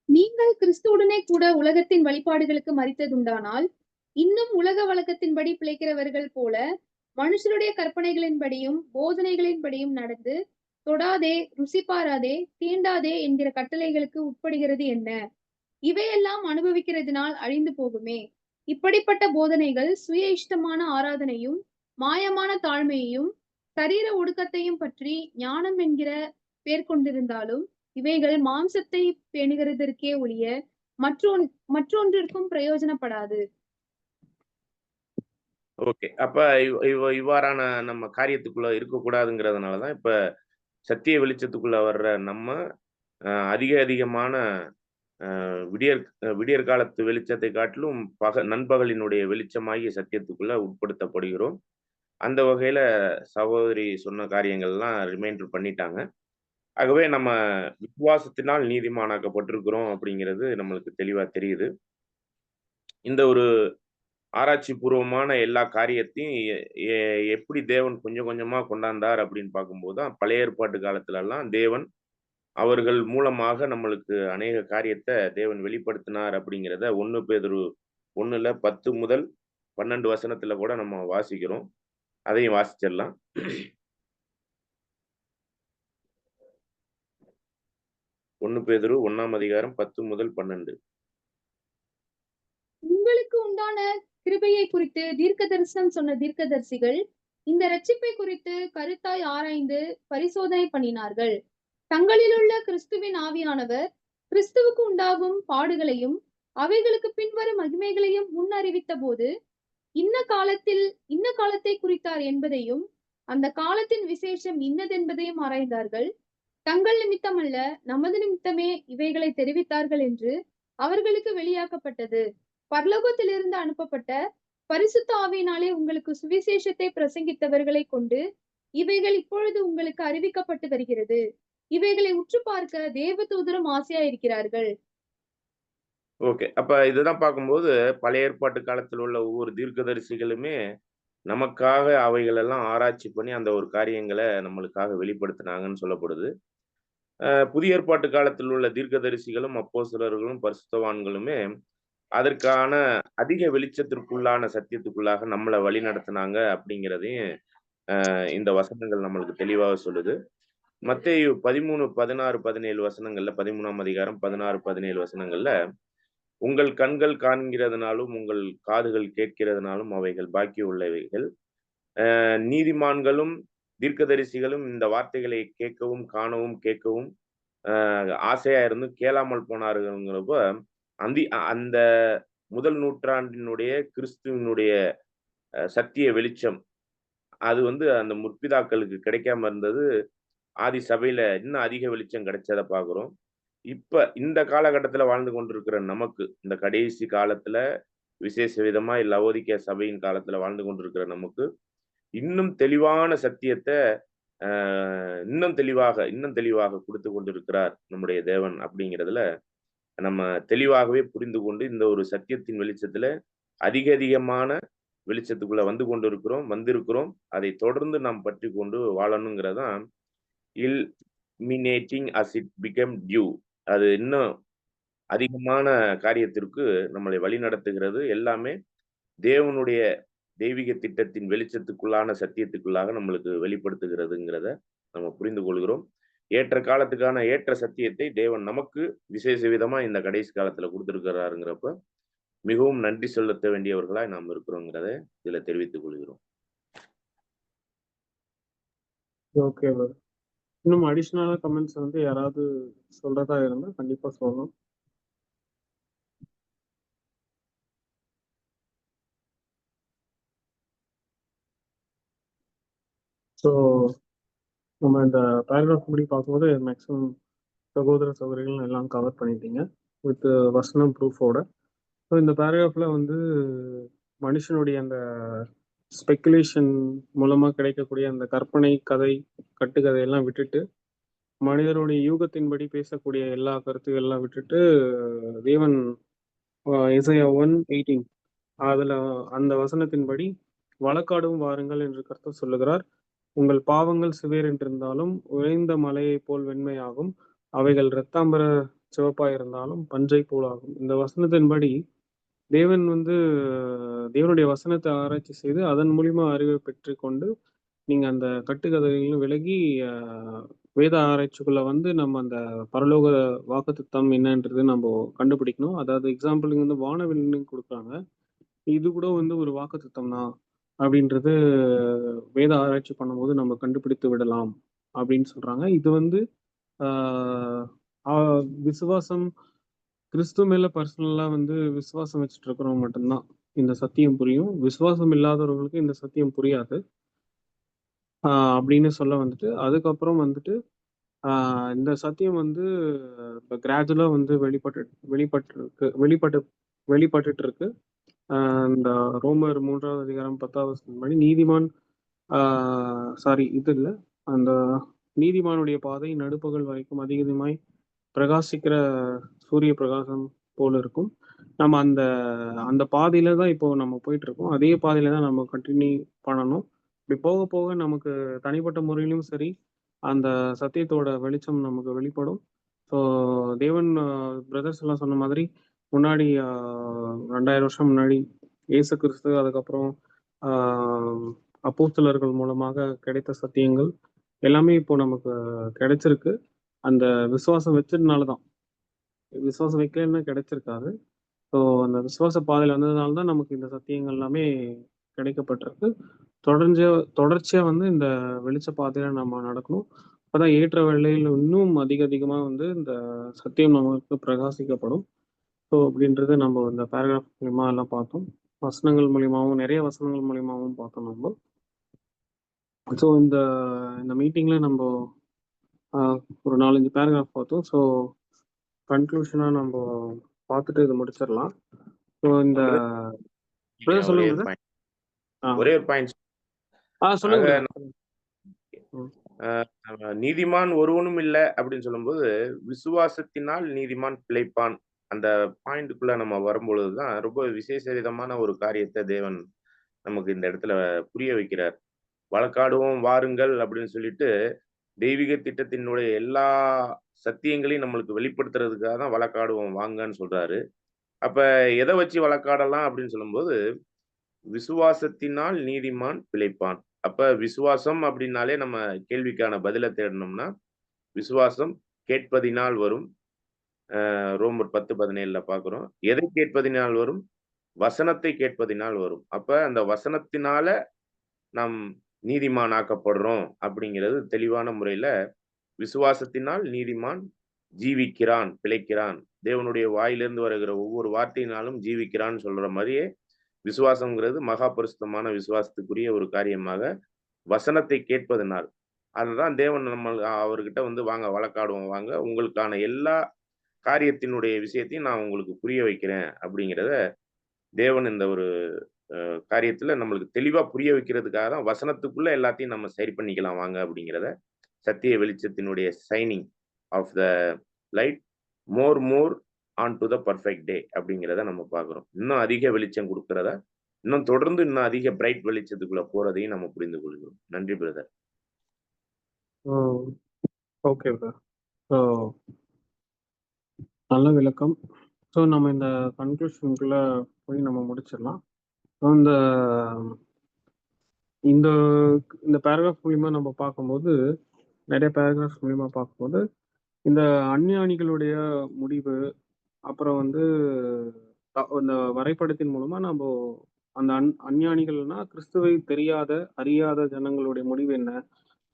நீங்கள் கிறிஸ்துவுடனே கூட உலகத்தின் வழிபாடுகளுக்கு மரித்ததுண்டானால் இன்னும் உலக வழக்கத்தின்படி பிழைக்கிறவர்கள் போல மனுஷருடைய கற்பனைகளின்படியும் போதனைகளின்படியும் நடந்து தொடாதே, ருசி பாராதே, தீண்டாதே என்கிற கட்டளைகளுக்கு உட்படுகிறது என்ன? இவையெல்லாம் அனுபவிக்கிறதுனால் அழிந்து போகுமே. இப்படிப்பட்ட போதனைகள் சுய இஷ்டமான ஆராதனையும் மாயமான தாழ்மையையும் சரீர ஒடுக்கத்தையும் பற்றி ஞானம் என்கிற பேர் கொண்டிருந்தாலும் இவைகள் மாம்சத்தை பேணுகிறதற்கே ஒழிய மற்றொன்றிற்கும் பிரயோஜனப்படாது. ஓகே. அப்ப இவ்வாறான நம்ம காரியத்துக்குள்ள இருக்கக்கூடாதுங்கிறதுனாலதான் இப்ப சத்திய வெளிச்சத்துக்குள்ள வர்ற நம்ம அதிகமான விடியற் காலத்து வெளிச்சத்தை காட்டிலும் நண்பகலினுடைய வெளிச்சமாகிய சத்தியத்துக்குள்ள உட்படுத்தப்படுகிறோம். அந்த வகையில சகோதரி சொன்ன காரியங்கள்லாம் ரிமைண்டர் பண்ணிட்டாங்க. ஆகவே நம்ம விசுவாசத்தினால் நீதிமானாக்கப்பட்டிருக்கிறோம் அப்படிங்கிறது நம்மளுக்கு தெளிவா தெரியுது. இந்த ஒரு ஆராய்ச்சி பூர்வமான எல்லா காரியத்தையும் எப்படி தேவன் கொஞ்சம் கொஞ்சமா கொண்டாந்தார் அப்படின்னு பார்க்கும்போது தான் பழைய ஏற்பாட்டு காலத்துல எல்லாம் தேவன் அவர்கள் மூலமாக நம்மளுக்கு அநேக காரியத்தை தேவன் வெளிப்படுத்தினார் அப்படிங்கிறத 1 பேதுரு 1:10 முதல் 12 வசனத்துல கூட நம்ம வாசிக்கிறோம். அதையும் வாசிச்சிடலாம். 1 பேதுரு 1ஆம் அதிகாரம் 10 முதல் 12. உங்களுக்கு உண்டான கிருபையை குறித்து தீர்க்க தரிசனம் சொன்ன தீர்க்கதரிசிகள் இந்த இரட்சிப்பை குறித்து கருத்தாய் ஆராய்ந்து பரிசோதனை பண்ணினார்கள். தங்களிலுள்ள கிறிஸ்துவின் ஆவியானவர் கிறிஸ்துவுக்கு உண்டாகும் பாடுகளையும் அவைகளுக்கு பின்வரும் மகிமைகளையும் முன் அறிவித்த போது இன்ன காலத்தை குறித்தார் என்பதையும் அந்த காலத்தின் விசேஷம் இன்னதென்பதையும் ஆராய்ந்தார்கள். தங்கள் நிமித்தமல்ல, நமது நிமித்தமே இவைகளை தெரிவித்தார்கள் என்று அவர்களுக்கு வெளியாக்கப்பட்டது. பரலோகத்திலிருந்து அனுப்பப்பட்ட பரிசுத்த ஆவியினாலே உங்களுக்கு சுவிசேஷத்தை பிரசங்கித்தவர்களை கொண்டு இவைகள் இப்பொழுது உங்களுக்கு அறிவிக்கப்பட்டு வருகிறது. இவைகளை உற்று பார்க்க தேவதூதரும் ஆசையா இருக்கிறார்கள். ஓகே. அப்ப இதுதான் பார்க்கும்போது பழைய ஏற்பாட்டு காலத்தில் உள்ள ஒவ்வொரு தீர்க்கதரிசிகளுமே நமக்காக அவைகள் எல்லாம் ஆராய்ச்சி பண்ணி அந்த ஒரு காரியங்களை நம்மளுக்காக வெளிப்படுத்தினாங்கன்னு சொல்லப்படுது. புதிய ஏற்பாட்டு காலத்தில் உள்ள தீர்க்கதரிசிகளும் அப்போஸ்தலர்களும் பரிசுத்தவான்களுமே அதற்கான அதிக வெளிச்சத்திற்குள்ளான சத்தியத்துக்குள்ளாக நம்மளை வழி நடத்தினாங்க அப்படிங்கிறதையும் இந்த வசனங்கள் நம்மளுக்கு தெளிவாக சொல்லுது. மத்தேயு 13, 16, 17 வசனங்கள்ல 13ஆம் அதிகாரம் 16, 17 வசனங்கள்ல உங்கள் கண்கள் காண்கிறதுனாலும் உங்கள் காதுகள் கேட்கிறதுனாலும் அவைகள் பாக்கி உள்ளவைகள். நீதிமான்களும் தீர்க்கதரிசிகளும் இந்த வார்த்தைகளை கேட்கவும் காணவும் கேட்கவும் ஆசையா இருந்து கேளாமல் போனார்கள்ங்கிறப்ப அந்த முதல் நூற்றாண்டினுடைய கிறிஸ்துவனுடைய சத்திய வெளிச்சம் அது வந்து அந்த முற்பிதாக்களுக்கு கிடைக்காம இருந்தது. ஆதி சபையில இன்னும் அதிக வெளிச்சம் கிடைச்சதை பார்க்கிறோம். இப்ப இந்த காலகட்டத்துல வாழ்ந்து கொண்டிருக்கிற நமக்கு இந்த கடைசி காலத்துல விசேஷ விதமா லவோதிக்கேயா சபையின் காலத்துல வாழ்ந்து கொண்டிருக்கிற நமக்கு இன்னும் தெளிவான சத்தியத்தை இன்னும் தெளிவாக கொடுத்து கொண்டிருக்கிறார் நம்முடைய தேவன் அப்படிங்கிறதுல நம்ம தெளிவாகவே புரிந்து கொண்டு இந்த ஒரு சத்தியத்தின் வெளிச்சத்துல அதிகமான வெளிச்சத்துக்குள்ள வந்திருக்கிறோம். அதை தொடர்ந்து நாம் பற்றி கொண்டு வாழணுங்கிறதான் illuminating as it became due. அது இன்னும் அதிகமான காரியத்திற்கு நம்மளை வழி நடத்துகிறது. எல்லாமே தேவனுடைய தெய்வீக திட்டத்தின் வெளிச்சத்துக்குள்ளான சத்தியத்துக்குள்ளாக நம்மளுக்கு வெளிப்படுத்துகிறதுங்கிறத நம்ம புரிந்து கொள்கிறோம். ஏற்ற காலத்துக்கான ஏற்ற சத்தியத்தை தேவன் நமக்கு விசேஷ விதமா இந்த கடைசி காலத்துல கொடுத்திருக்கிறாருங்கிறப்ப மிகவும் நன்றி செலுத்த வேண்டியவர்களாய் நாம் இருக்கிறோங்கிறத இதுல தெரிவித்துக் கொள்கிறோம். Okay bro. இன்னும் அடிஷ்னலா கமெண்ட்ஸ் வந்து யாராவது சொல்றதா இருந்தா கண்டிப்பா சொல்லணும். ஸோ நம்ம இந்த பேராகிராஃப் படி பார்க்கும்போது மேக்ஸிமம் சகோதர சகோதரிகள் எல்லாம் கவர் பண்ணிட்டீங்க வித் வசனம் ப்ரூஃபோட. ஸோ இந்த பேராகிராஃப்ல வந்து மனுஷனுடைய அந்த ஸ்பெக்குலேஷன் மூலமா கிடைக்கக்கூடிய அந்த கற்பனை கதை கட்டுக்கதையெல்லாம் விட்டுட்டு மனிதனுடைய யூகத்தின்படி பேசக்கூடிய எல்லா கருத்துக்கள்லாம் விட்டுட்டு தேவன் இசையா 1:18 அதுல அந்த வசனத்தின்படி வழக்காடும் வாருங்கள் என்று கர்த்தர் சொல்லுகிறார். உங்கள் பாவங்கள் சிவேர் என்றிருந்தாலும் உறைந்த மலையை போல் வெண்மையாகும், அவைகள் இரத்தாம்பர சிவப்பாயிருந்தாலும் பஞ்சை போலாகும். இந்த வசனத்தின்படி தேவன் வந்து தேவனுடைய வசனத்தை ஆராய்ச்சி செய்து அதன் மூலியமா அறிவை பெற்று கொண்டு நீங்க அந்த கட்டுக்கதைகளும் விலகி வேத ஆராய்ச்சிக்குள்ள வந்து நம்ம அந்த பரலோக வாக்குத்தத்தம் என்னன்றது நம்ம கண்டுபிடிக்கணும். அதாவது எக்ஸாம்பிளுக்கு வந்து வானவில்னு கொடுக்குறாங்க, இது கூட வந்து ஒரு வாக்குத்தத்தம் தான் அப்படின்றது வேத ஆராய்ச்சி பண்ணும்போது நம்ம கண்டுபிடித்து விடலாம் அப்படின்னு சொல்றாங்க. இது வந்து விசுவாசம் கிறிஸ்து மேல பர்சனலா வந்து விசுவாசம் வச்சுட்டு இருக்கிறவங்க மட்டும்தான் இந்த சத்தியம் புரியும். விசுவாசம் இல்லாதவர்களுக்கு இந்த சத்தியம் புரியாது அப்படின்னு சொல்ல வந்துட்டு அதுக்கப்புறம் வந்துட்டு இந்த சத்தியம் வந்து இப்போ கிராஜுவலா வந்து வெளிப்பட்டு இருக்கு. இந்த ரோமர் 3வது அதிகாரம் 10வது படி நீதிமான் இது இல்லை, அந்த நீதிமானுடைய பாதை நடுப்பகல் வரைக்கும் அதிகமாய் பிரகாசிக்கிற சூரிய பிரகாசம் போல இருக்கும். நம்ம அந்த அந்த பாதையில தான் இப்போ நம்ம போயிட்டு இருக்கோம். அதே பாதையில தான் நம்ம கண்டினியூ பண்ணணும். இப்படி போக போக நமக்கு தனிப்பட்ட முறையிலும் சரி அந்த சத்தியத்தோட வெளிச்சம் நமக்கு வெளிப்படும். ஸோ தேவன் பிரதர்ஸ் எல்லாம் சொன்ன மாதிரி முன்னாடி 2000 வருஷம் முன்னாடி இயேசு கிறிஸ்து அதுக்கப்புறம் அப்போஸ்தலர்கள் மூலமாக கிடைத்த சத்தியங்கள் எல்லாமே இப்போ நமக்கு கிடைச்சிருக்கு. அந்த விசுவாசம் வச்சதுனால தான், விசுவாசம் வைக்கலன்னா கிடைச்சிருக்காது. ஸோ அந்த விசுவாச பாதையில் வந்ததுனால தான் நமக்கு இந்த சத்தியங்கள் எல்லாமே கிடைக்கப்பட்டிருக்கு. தொடர்ச்சியா வந்து இந்த வெளிச்ச பாதையில நம்ம நடக்கணும். அப்பதான் ஏற்ற வேளையில் இன்னும் அதிகமா வந்து இந்த சத்தியம் நமக்கு பிரகாசிக்கப்படும். ஸோ அப்படின்றது நம்ம இந்த பேராகிராஃப் மூலியமா எல்லாம் பார்த்தோம். வசனங்கள் மூலியமாகவும் நிறைய வசனங்கள் மூலியமாகவும் பார்த்தோம் நம்ம. ஸோ இந்த மீட்டிங்ல நம்ம ஒரு 4-5 பேராகிராஃப் பார்த்தோம். ஸோ கன்க்ளூஷனா நம்ம பார்த்துட்டு இது முடிச்சிடலாம். ஸோ இந்த சொல்லுங்க ஒரே ஒரு பாயிண்ட் சொல்லுங்க. நீதிமான் ஒருவனும் இல்லை அப்படின்னு சொல்லும்போது விசுவாசத்தினால் நீதிமான் பிழைப்பான் அந்த பாயிண்ட்டுக்குள்ள நம்ம வரும்பொழுதுதான் ரொம்ப விசேஷ விதமான ஒரு காரியத்தை தேவன் நமக்கு இந்த இடத்துல புரிய வைக்கிறார். வழக்காடுவோம் வாருங்கள் அப்படின்னு சொல்லிட்டு தெய்வீக திட்டத்தினுடைய எல்லா சத்தியங்களையும் நம்மளுக்கு வெளிப்படுத்துறதுக்காக தான் வழக்காடுவோம் வாங்கன்னு சொல்றாரு. அப்ப எதை வச்சு வழக்காடலாம் அப்படின்னு சொல்லும்போது விசுவாசத்தினால் நீதிமான் பிழைப்பான். அப்ப விசுவாசம் அப்படின்னாலே நம்ம கேள்விக்கான பதிலை தேடணும்னா விசுவாசம் கேட்பதினால் வரும். ரோமர் 10:17 பார்க்கிறோம். எதை கேட்பதினால் வரும்? வசனத்தை கேட்பதினால் வரும். அப்ப அந்த வசனத்தினால நாம் நீதிமான் ஆக்கப்படுறோம் அப்படிங்கிறது தெளிவான முறையில விசுவாசத்தினால் நீதிமான் ஜீவிக்கிறான், பிழைக்கிறான். தேவனுடைய வாயிலிருந்து வருகிற ஒவ்வொரு வார்த்தையினாலும் ஜீவிக்கிறான்னு சொல்ற மாதிரியே விசுவாசம்ங்கிறது மகா பரிசுத்தமான விசுவாசத்துக்குரிய ஒரு காரியமாக வசனத்தை கேட்பதனால் அதுதான் தேவன் நம்ம அவர்கிட்ட வந்து வாங்க வழக்காடுவோம் வாங்க உங்களுக்கான எல்லா காரியத்தினுடைய விஷயத்தையும் நான் உங்களுக்கு புரிய வைக்கிறேன் அப்படிங்கிறத தேவன் இந்த ஒரு காரியத்துல நம்மளுக்கு தெளிவா புரிய வைக்கிறதுக்காக தான் வசனத்துக்குள்ள எல்லாத்தையும் நம்ம சரி பண்ணிக்கலாம் வாங்க அப்படிங்கிறத சத்திய வெளிச்சத்தினுடைய shining of the light more on to the perfect day அப்படிங்கிறத நம்ம பார்க்குறோம். இன்னும் அதிக வெளிச்சம் கொடுக்கறத, இன்னும் தொடர்ந்து இன்னும் அதிக பிரைட் வெளிச்சத்துக்குள்ள போறதையும் நம்ம புரிந்து கொள்கிறோம். நன்றி பிரதர். Okay brother. ஸோ நல்ல விளக்கம். ஸோ நம்ம இந்த கன்க்ளூஷனுக்குள்ள போய் நம்ம முடிச்சிடலாம். ஸோ இந்த இந்த இந்த பேராகிராஃப் மூலியமா நம்ம பார்க்கும்போது, நிறைய பேராகிராஃப் மூலியமா பார்க்கும்போது, இந்த அஞ்ஞானிகளுடைய முடிவு, அப்புறம் வந்து இந்த வரைபடத்தின் மூலமா நம்ம அந்த அஞ்ஞானிகள்னா கிறிஸ்துவை தெரியாத, அறியாத ஜனங்களுடைய முடிவு என்ன?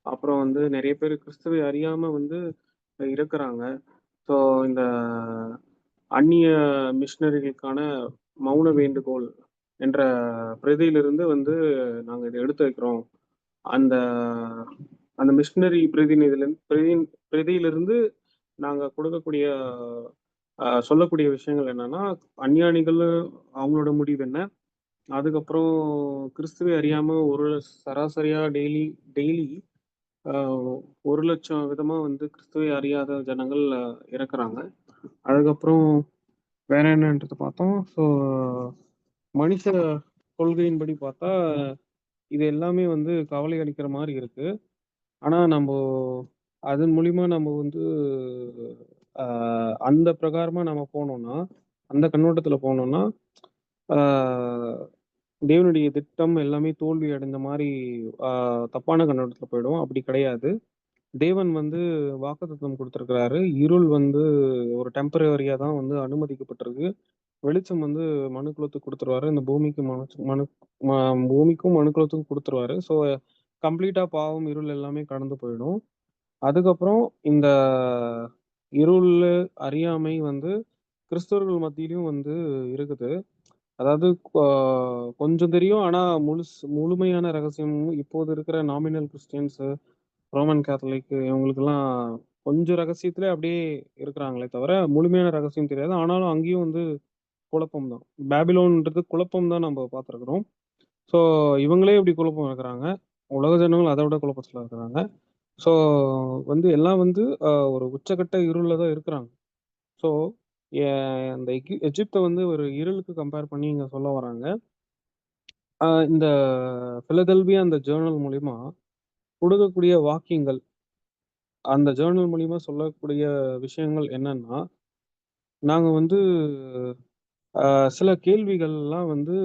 அப்புறம் வந்து நிறைய பேர் கிறிஸ்துவை அறியாம வந்து இருக்கிறாங்க. ஸோ இந்த அந்நிய மிஷினரிகளுக்கான மௌன வேண்டுகோள் என்ற பிரதியிலிருந்து வந்து நாங்க இதை எடுத்து வைக்கிறோம். அந்த அந்த மிஷினரி பிரதியிலிருந்து நாங்க கொடுக்கக்கூடிய சொல்லக்கூடிய விஷயங்கள் என்னன்னா, அஞ்ஞானிகள் அவங்களோட முடிவு என்ன, அதுக்கப்புறம் கிறிஸ்துவை அறியாம ஒரு சராசரியா டெய்லி 1,00,000 விதமா வந்து கிறிஸ்துவை அறியாத ஜனங்கள் இறக்குறாங்க. அதுக்கப்புறம் வேற என்னன்றது பார்த்தோம். ஸோ மனுஷ கொள்கையின்படி பார்த்தா இது எல்லாமே வந்து கவலை அளிக்கிற மாதிரி இருக்கு. ஆனா நம்ம அதன் மூலியமா நம்ம வந்து அந்த பிரகாரமா நம்ம போனோம்னா, அந்த கண்ணோட்டத்துல போனோம்னா, தேவனுடைய திட்டம் எல்லாமே தோல்வி அடைந்த மாதிரி தப்பான கண்ணோட்டத்துல போயிடும். அப்படி கிடையாது. தேவன் வந்து வாக்குத்தத்தம் கொடுத்திருக்கிறாரு. இருள் வந்து ஒரு டெம்பரவரியா தான் வந்து அனுமதிக்கப்பட்டிருக்கு. வெளிச்சம் வந்து மனுக்குலத்துக்கு கொடுத்துருவாரு. இந்த பூமிக்கும் மனுக்குலத்துக்கும் கொடுத்துருவாரு. ஸோ கம்ப்ளீட்டா பாவம் இருள் எல்லாமே கடந்து போயிடும். அதுக்கப்புறம் இந்த இருள் அறியாமை வந்து கிறிஸ்தவர்கள் மத்தியிலும் வந்து இருக்குது. அதாவது கொஞ்சம் தெரியும். ஆனா முழுமையான ரகசியம் இப்போது இருக்கிற நாமினல் கிறிஸ்டியன்ஸ், ரோமன் கேத்தலிக் இவங்களுக்கெல்லாம் கொஞ்சம் ரகசியத்திலே அப்படியே இருக்கிறாங்களே தவிர முழுமையான ரகசியம் தெரியாது. ஆனாலும் அங்கேயும் வந்து குழப்பம் தான். பேபிலோன்ன்றது குழப்பம் தான் நம்ம பார்த்துருக்குறோம். ஸோ இவங்களே இப்படி குழப்பம் இருக்கிறாங்க. உலக ஜனங்கள் அதை விட குழப்பத்தில் இருக்கிறாங்க. ஸோ வந்து எல்லாம் வந்து ஒரு உச்சக்கட்ட இருள்ல தான் இருக்கிறாங்க. ஸோ அந்த எஜிப்தை வந்து ஒரு இருளுக்கு கம்பேர் பண்ணி இங்க சொல்ல வராங்க. இந்த பிலதெல்பியா அந்த ஜேர்னல் மூலியமா கொடுக்கக்கூடிய வாக்கியங்கள், அந்த ஜேர்னல் மூலியமா சொல்லக்கூடிய விஷயங்கள் என்னன்னா, நாங்க வந்து சில கேள்விகள்லாம் வந்து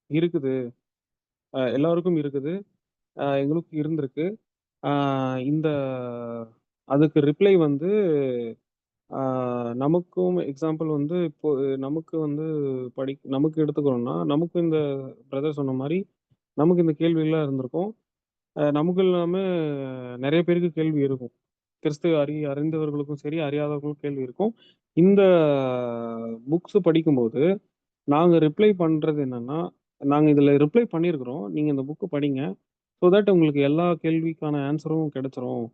இருக்குது, எல்லாருக்கும் இருக்குது, எங்களுக்கு இருந்திருக்கு. இந்த அதுக்கு ரிப்ளை வந்து நமக்கும் எக்ஸாம்பிள் வந்து இப்போ நமக்கு வந்து நமக்கு எடுத்துக்கிறோம்னா, நமக்கு இந்த பிரதர் சொன்ன மாதிரி நமக்கு இந்த கேள்விகள்லாம் இருந்திருக்கும். நமக்கு இல்லாம நிறைய பேருக்கு கேள்வி இருக்கும். கிறிஸ்துவ அறிந்தவர்களுக்கும் சரி, அறியாதவர்களுக்கும் கேள்வி இருக்கும். இந்த புக்ஸ் படிக்கும்போது நாங்க ரிப்ளை பண்றது என்னன்னா, நாங்க இதுல ரிப்ளை பண்ணியிருக்கிறோம். நீங்க இந்த புக் படிங்க. ஸோ தட் உங்களுக்கு எல்லா கேள்விக்கான ஆன்சரும் கிடைச்சிரும்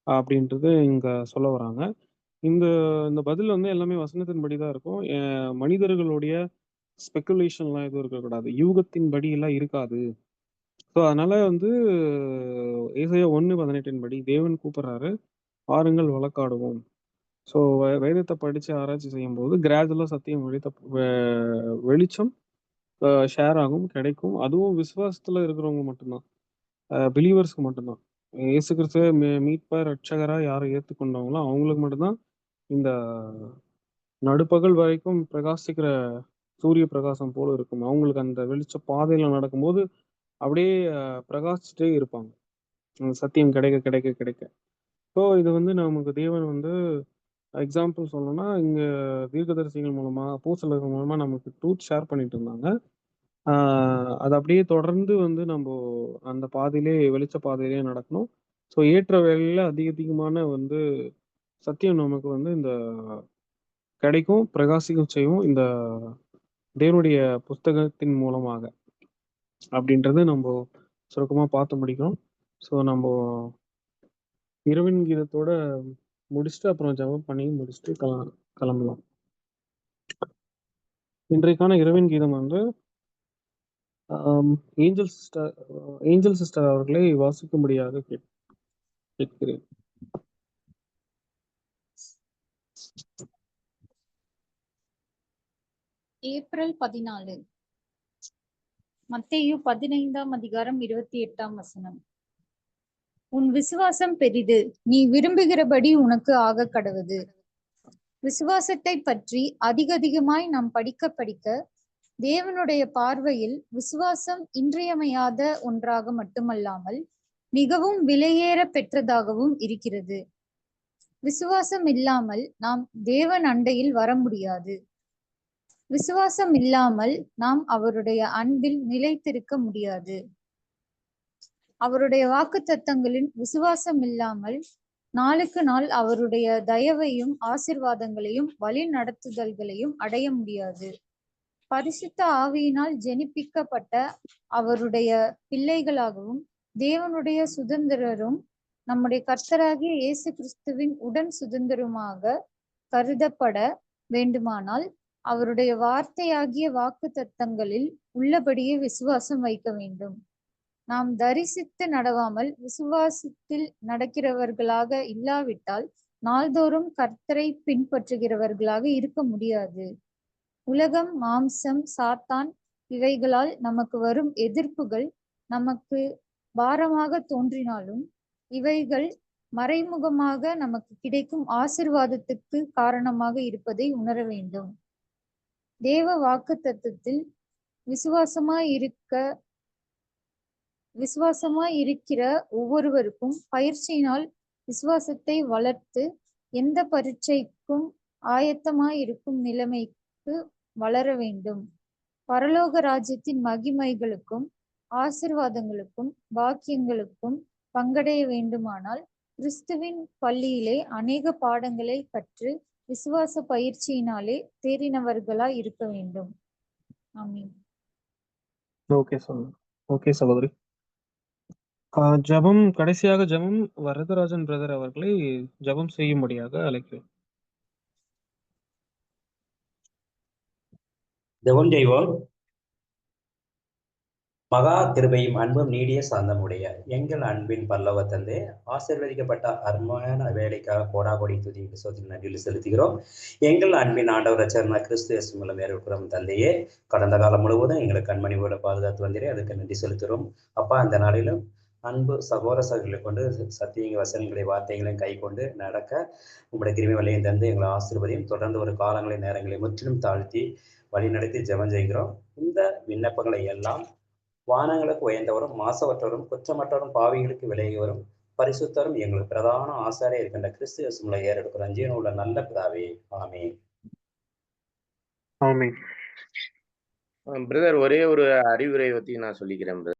அப்படின்றது இங்க சொல்ல வராங்க. இந்த இந்த பதில் வந்து எல்லாமே வசனத்தின்படி தான் இருக்கும். மனிதர்களுடைய ஸ்பெகுலேஷன்லாம் எதுவும் இருக்கக்கூடாது. யூகத்தின்படி எல்லாம் இருக்காது. ஸோ அதனால வந்து ஏசாயா 1:18 படி தேவன் கூப்பிடுறாரு, வாருங்கள் வழக்காடுவோம். ஸோ வேதத்தை படிச்சு ஆராய்ச்சி செய்யும்போது கிராஜுவலா சத்தியம் வெளிச்சம் ஷேர் ஆகும், கிடைக்கும். அதுவும் விசுவாசத்துல இருக்கிறவங்க மட்டும்தான், பிலீவர்ஸ்க்கு மட்டும்தான். இயேசு கிறிஸ்துவ மீட்பர் ரட்சகரா யாரை ஏற்றுக்கொண்டவங்களோ அவங்களுக்கு மட்டும்தான் இந்த நடுப்பகல் வரைக்கும் பிரகாசிக்கிற சூரிய பிரகாசம் போல இருக்கும். அவங்களுக்கு அந்த வெளிச்ச பாதையில நடக்கும்போது அப்படியே பிரகாசிச்சுட்டே இருப்பாங்க, சத்தியம் கிடைக்க கிடைக்க கிடைக்க. ஸோ இது வந்து நமக்கு தேவன் வந்து எக்ஸாம்பிள் சொல்லணும்னா, இங்க தீர்க்கதரிசிகள் மூலமா, அப்போஸ்தலர்கள் மூலமா நமக்கு ட்ரூத் ஷேர் பண்ணிட்டு இருந்தாங்க. அது அப்படியே தொடர்ந்து வந்து நம்ம அந்த பாதையிலே வெளிச்ச பாதையிலே நடக்கணும். ஸோ ஏற்ற வேளையில அதிகமான வந்து சத்தியம் நமக்கு வந்து இந்த கிடைக்கும், பிரகாசிக்கும் செய்யும் இந்த தேவனுடைய புஸ்தகத்தின் மூலமாக அப்படின்றது நம்ம சுருக்கமா பார்த்து முடிக்கிறோம். ஸோ நம்ம இரவின் கீதத்தோட முடிச்சுட்டு அப்புறம் ஜெபம் பண்ணி முடிச்சுட்டு கிளம்பலாம். இன்றைக்கான இரவின் கீதம் வந்து ஏஞ்சல் சிஸ்டர் அவர்களை வாசிக்கும்படியாக கேட்கிறேன். ஏப்ரல் 14. மத்தேயு 15:28. உன் விசுவாசம் பெரிது, நீ விரும்புகிறபடி உனக்கு ஆக கடவுது. விசுவாசத்தை பற்றி அதிகமாய் நாம் படிக்க தேவனுடைய பார்வையில் விசுவாசம் இன்றியமையாத ஒன்றாக மட்டுமல்லாமல் மிகவும் விலையேற பெற்றதாகவும் இருக்கிறது. விசுவாசம் இல்லாமல் நாம் தேவன் அண்டையில் வர முடியாது. விசுவாசம் இல்லாமல் நாம் அவருடைய அன்பில் நிலைத்திருக்க முடியாது. அவருடைய வாக்குத்தத்தங்களின் விசுவாசம் இல்லாமல் நாளுக்கு நாள் அவருடைய தயவையும் ஆசீர்வாதங்களையும் வழி நடத்துதல்களையும் அடைய முடியாது. பரிசுத்த ஆவியினால் ஜெனிப்பிக்கப்பட்ட அவருடைய பிள்ளைகளாகவும் தேவனுடைய சுதந்திரரும் நம்முடைய கர்த்தராகிய இயேசு கிறிஸ்துவின் உடன் சுதந்திரமாக கருதப்பட வேண்டுமானால் அவருடைய வார்த்தையாகிய வாக்குத்தத்தங்களில் உள்ளபடியே விசுவாசம் வைக்க வேண்டும். நாம் தரிசித்து நடவாமல் விசுவாசத்தில் நடக்கிறவர்களாக இல்லாவிட்டால் நாள்தோறும் கர்த்தரை பின்பற்றுகிறவர்களாக இருக்க முடியாது. உலகம், மாம்சம், சாத்தான் இவைகளால் நமக்கு வரும் எதிர்ப்புகள் நமக்கு பாரமாக தோன்றினாலும் இவைகள் மறைமுகமாக நமக்கு கிடைக்கும் ஆசீர்வாதத்துக்கு காரணமாக இருப்பதை உணர வேண்டும். தேவ வாக்குத்தத்தத்தில் விசுவாசமாய் இருக்கிற ஒவ்வொருவருக்கும் பயிற்சியினால் விசுவாசத்தை வளர்த்து எந்த பரீட்சைக்கும் ஆயத்தமாய் இருக்கும் நிலைமைக்கு வளர வேண்டும். பரலோக ராஜ்யத்தின் மகிமைகளுக்கும் ஆசீர்வாதங்களுக்கும் பாக்கியங்களுக்கும் பங்கடைய வேண்டுமானால் கிறிஸ்துவின் பள்ளியிலே அநேக பாடங்களை கற்று விசுவாச பயிற்சியினாலே தேறினவர்களாய் இருக்க வேண்டும். ஆமீன். ஓகே சகோதரி. ஜபம், கடைசியாக ஜபம் வரதராஜன் பிரதர் அவர்களை ஜபம் செய்யும்படியாக அழைக்கிறேன். ஜெபம் செய்வோம். மகா கிருபையும் அன்பும் நீடிய சாந்தமுடைய எங்கள் அன்பின் பல்லவ தந்தை, ஆசீர்வதிக்கப்பட்ட அருமையான வேலைக்காக கோடாகோடி துதி சோதனை நன்றியில் செலுத்துகிறோம். எங்கள் அன்பின் ஆண்டவர் ரட்சகரான கிறிஸ்து இயேசு மூலம் ஏற்படுகிறோம் தந்தையே. கடந்த காலம் முழுவதும் எங்களுக்கு கண்மணி போல பாதுகாத்து வந்தீரே, அதுக்கு நன்றி செலுத்துகிறோம். அப்பா, அந்த நாளிலும் அன்பு சகோதரர்களை கொண்டு சத்தியங்க வசனங்களை வார்த்தைகளையும் கை கொண்டு நடக்க உங்களுடைய கிருபை வழியும் தந்து எங்களை ஆசீர்வதியும். தொடர்ந்து ஒரு காலங்களை நேரங்களை முற்றிலும் தாழ்த்தி வழி நடத்தி ஜெபம் செய்கிறோம். இந்த விண்ணப்பங்களை எல்லாம் வானங்களுக்கு உயர்ந்தவரும் மாசவற்றவரும் குற்றமற்றவரும் பாவிகளுக்கு விலகியவரும் பரிசுத்தரும் எங்களுக்கு பிரதான ஆசாரியா இருக்கின்ற கிறிஸ்து இயேசுவுல ஏறெடுக்கிற ஜீவன் உள்ள நல்ல பிதாவே. ஆமென். ஆமென். பிரதர், ஒரே ஒரு அறிவுரை பத்தி நான் சொல்லிக்கிறேன்.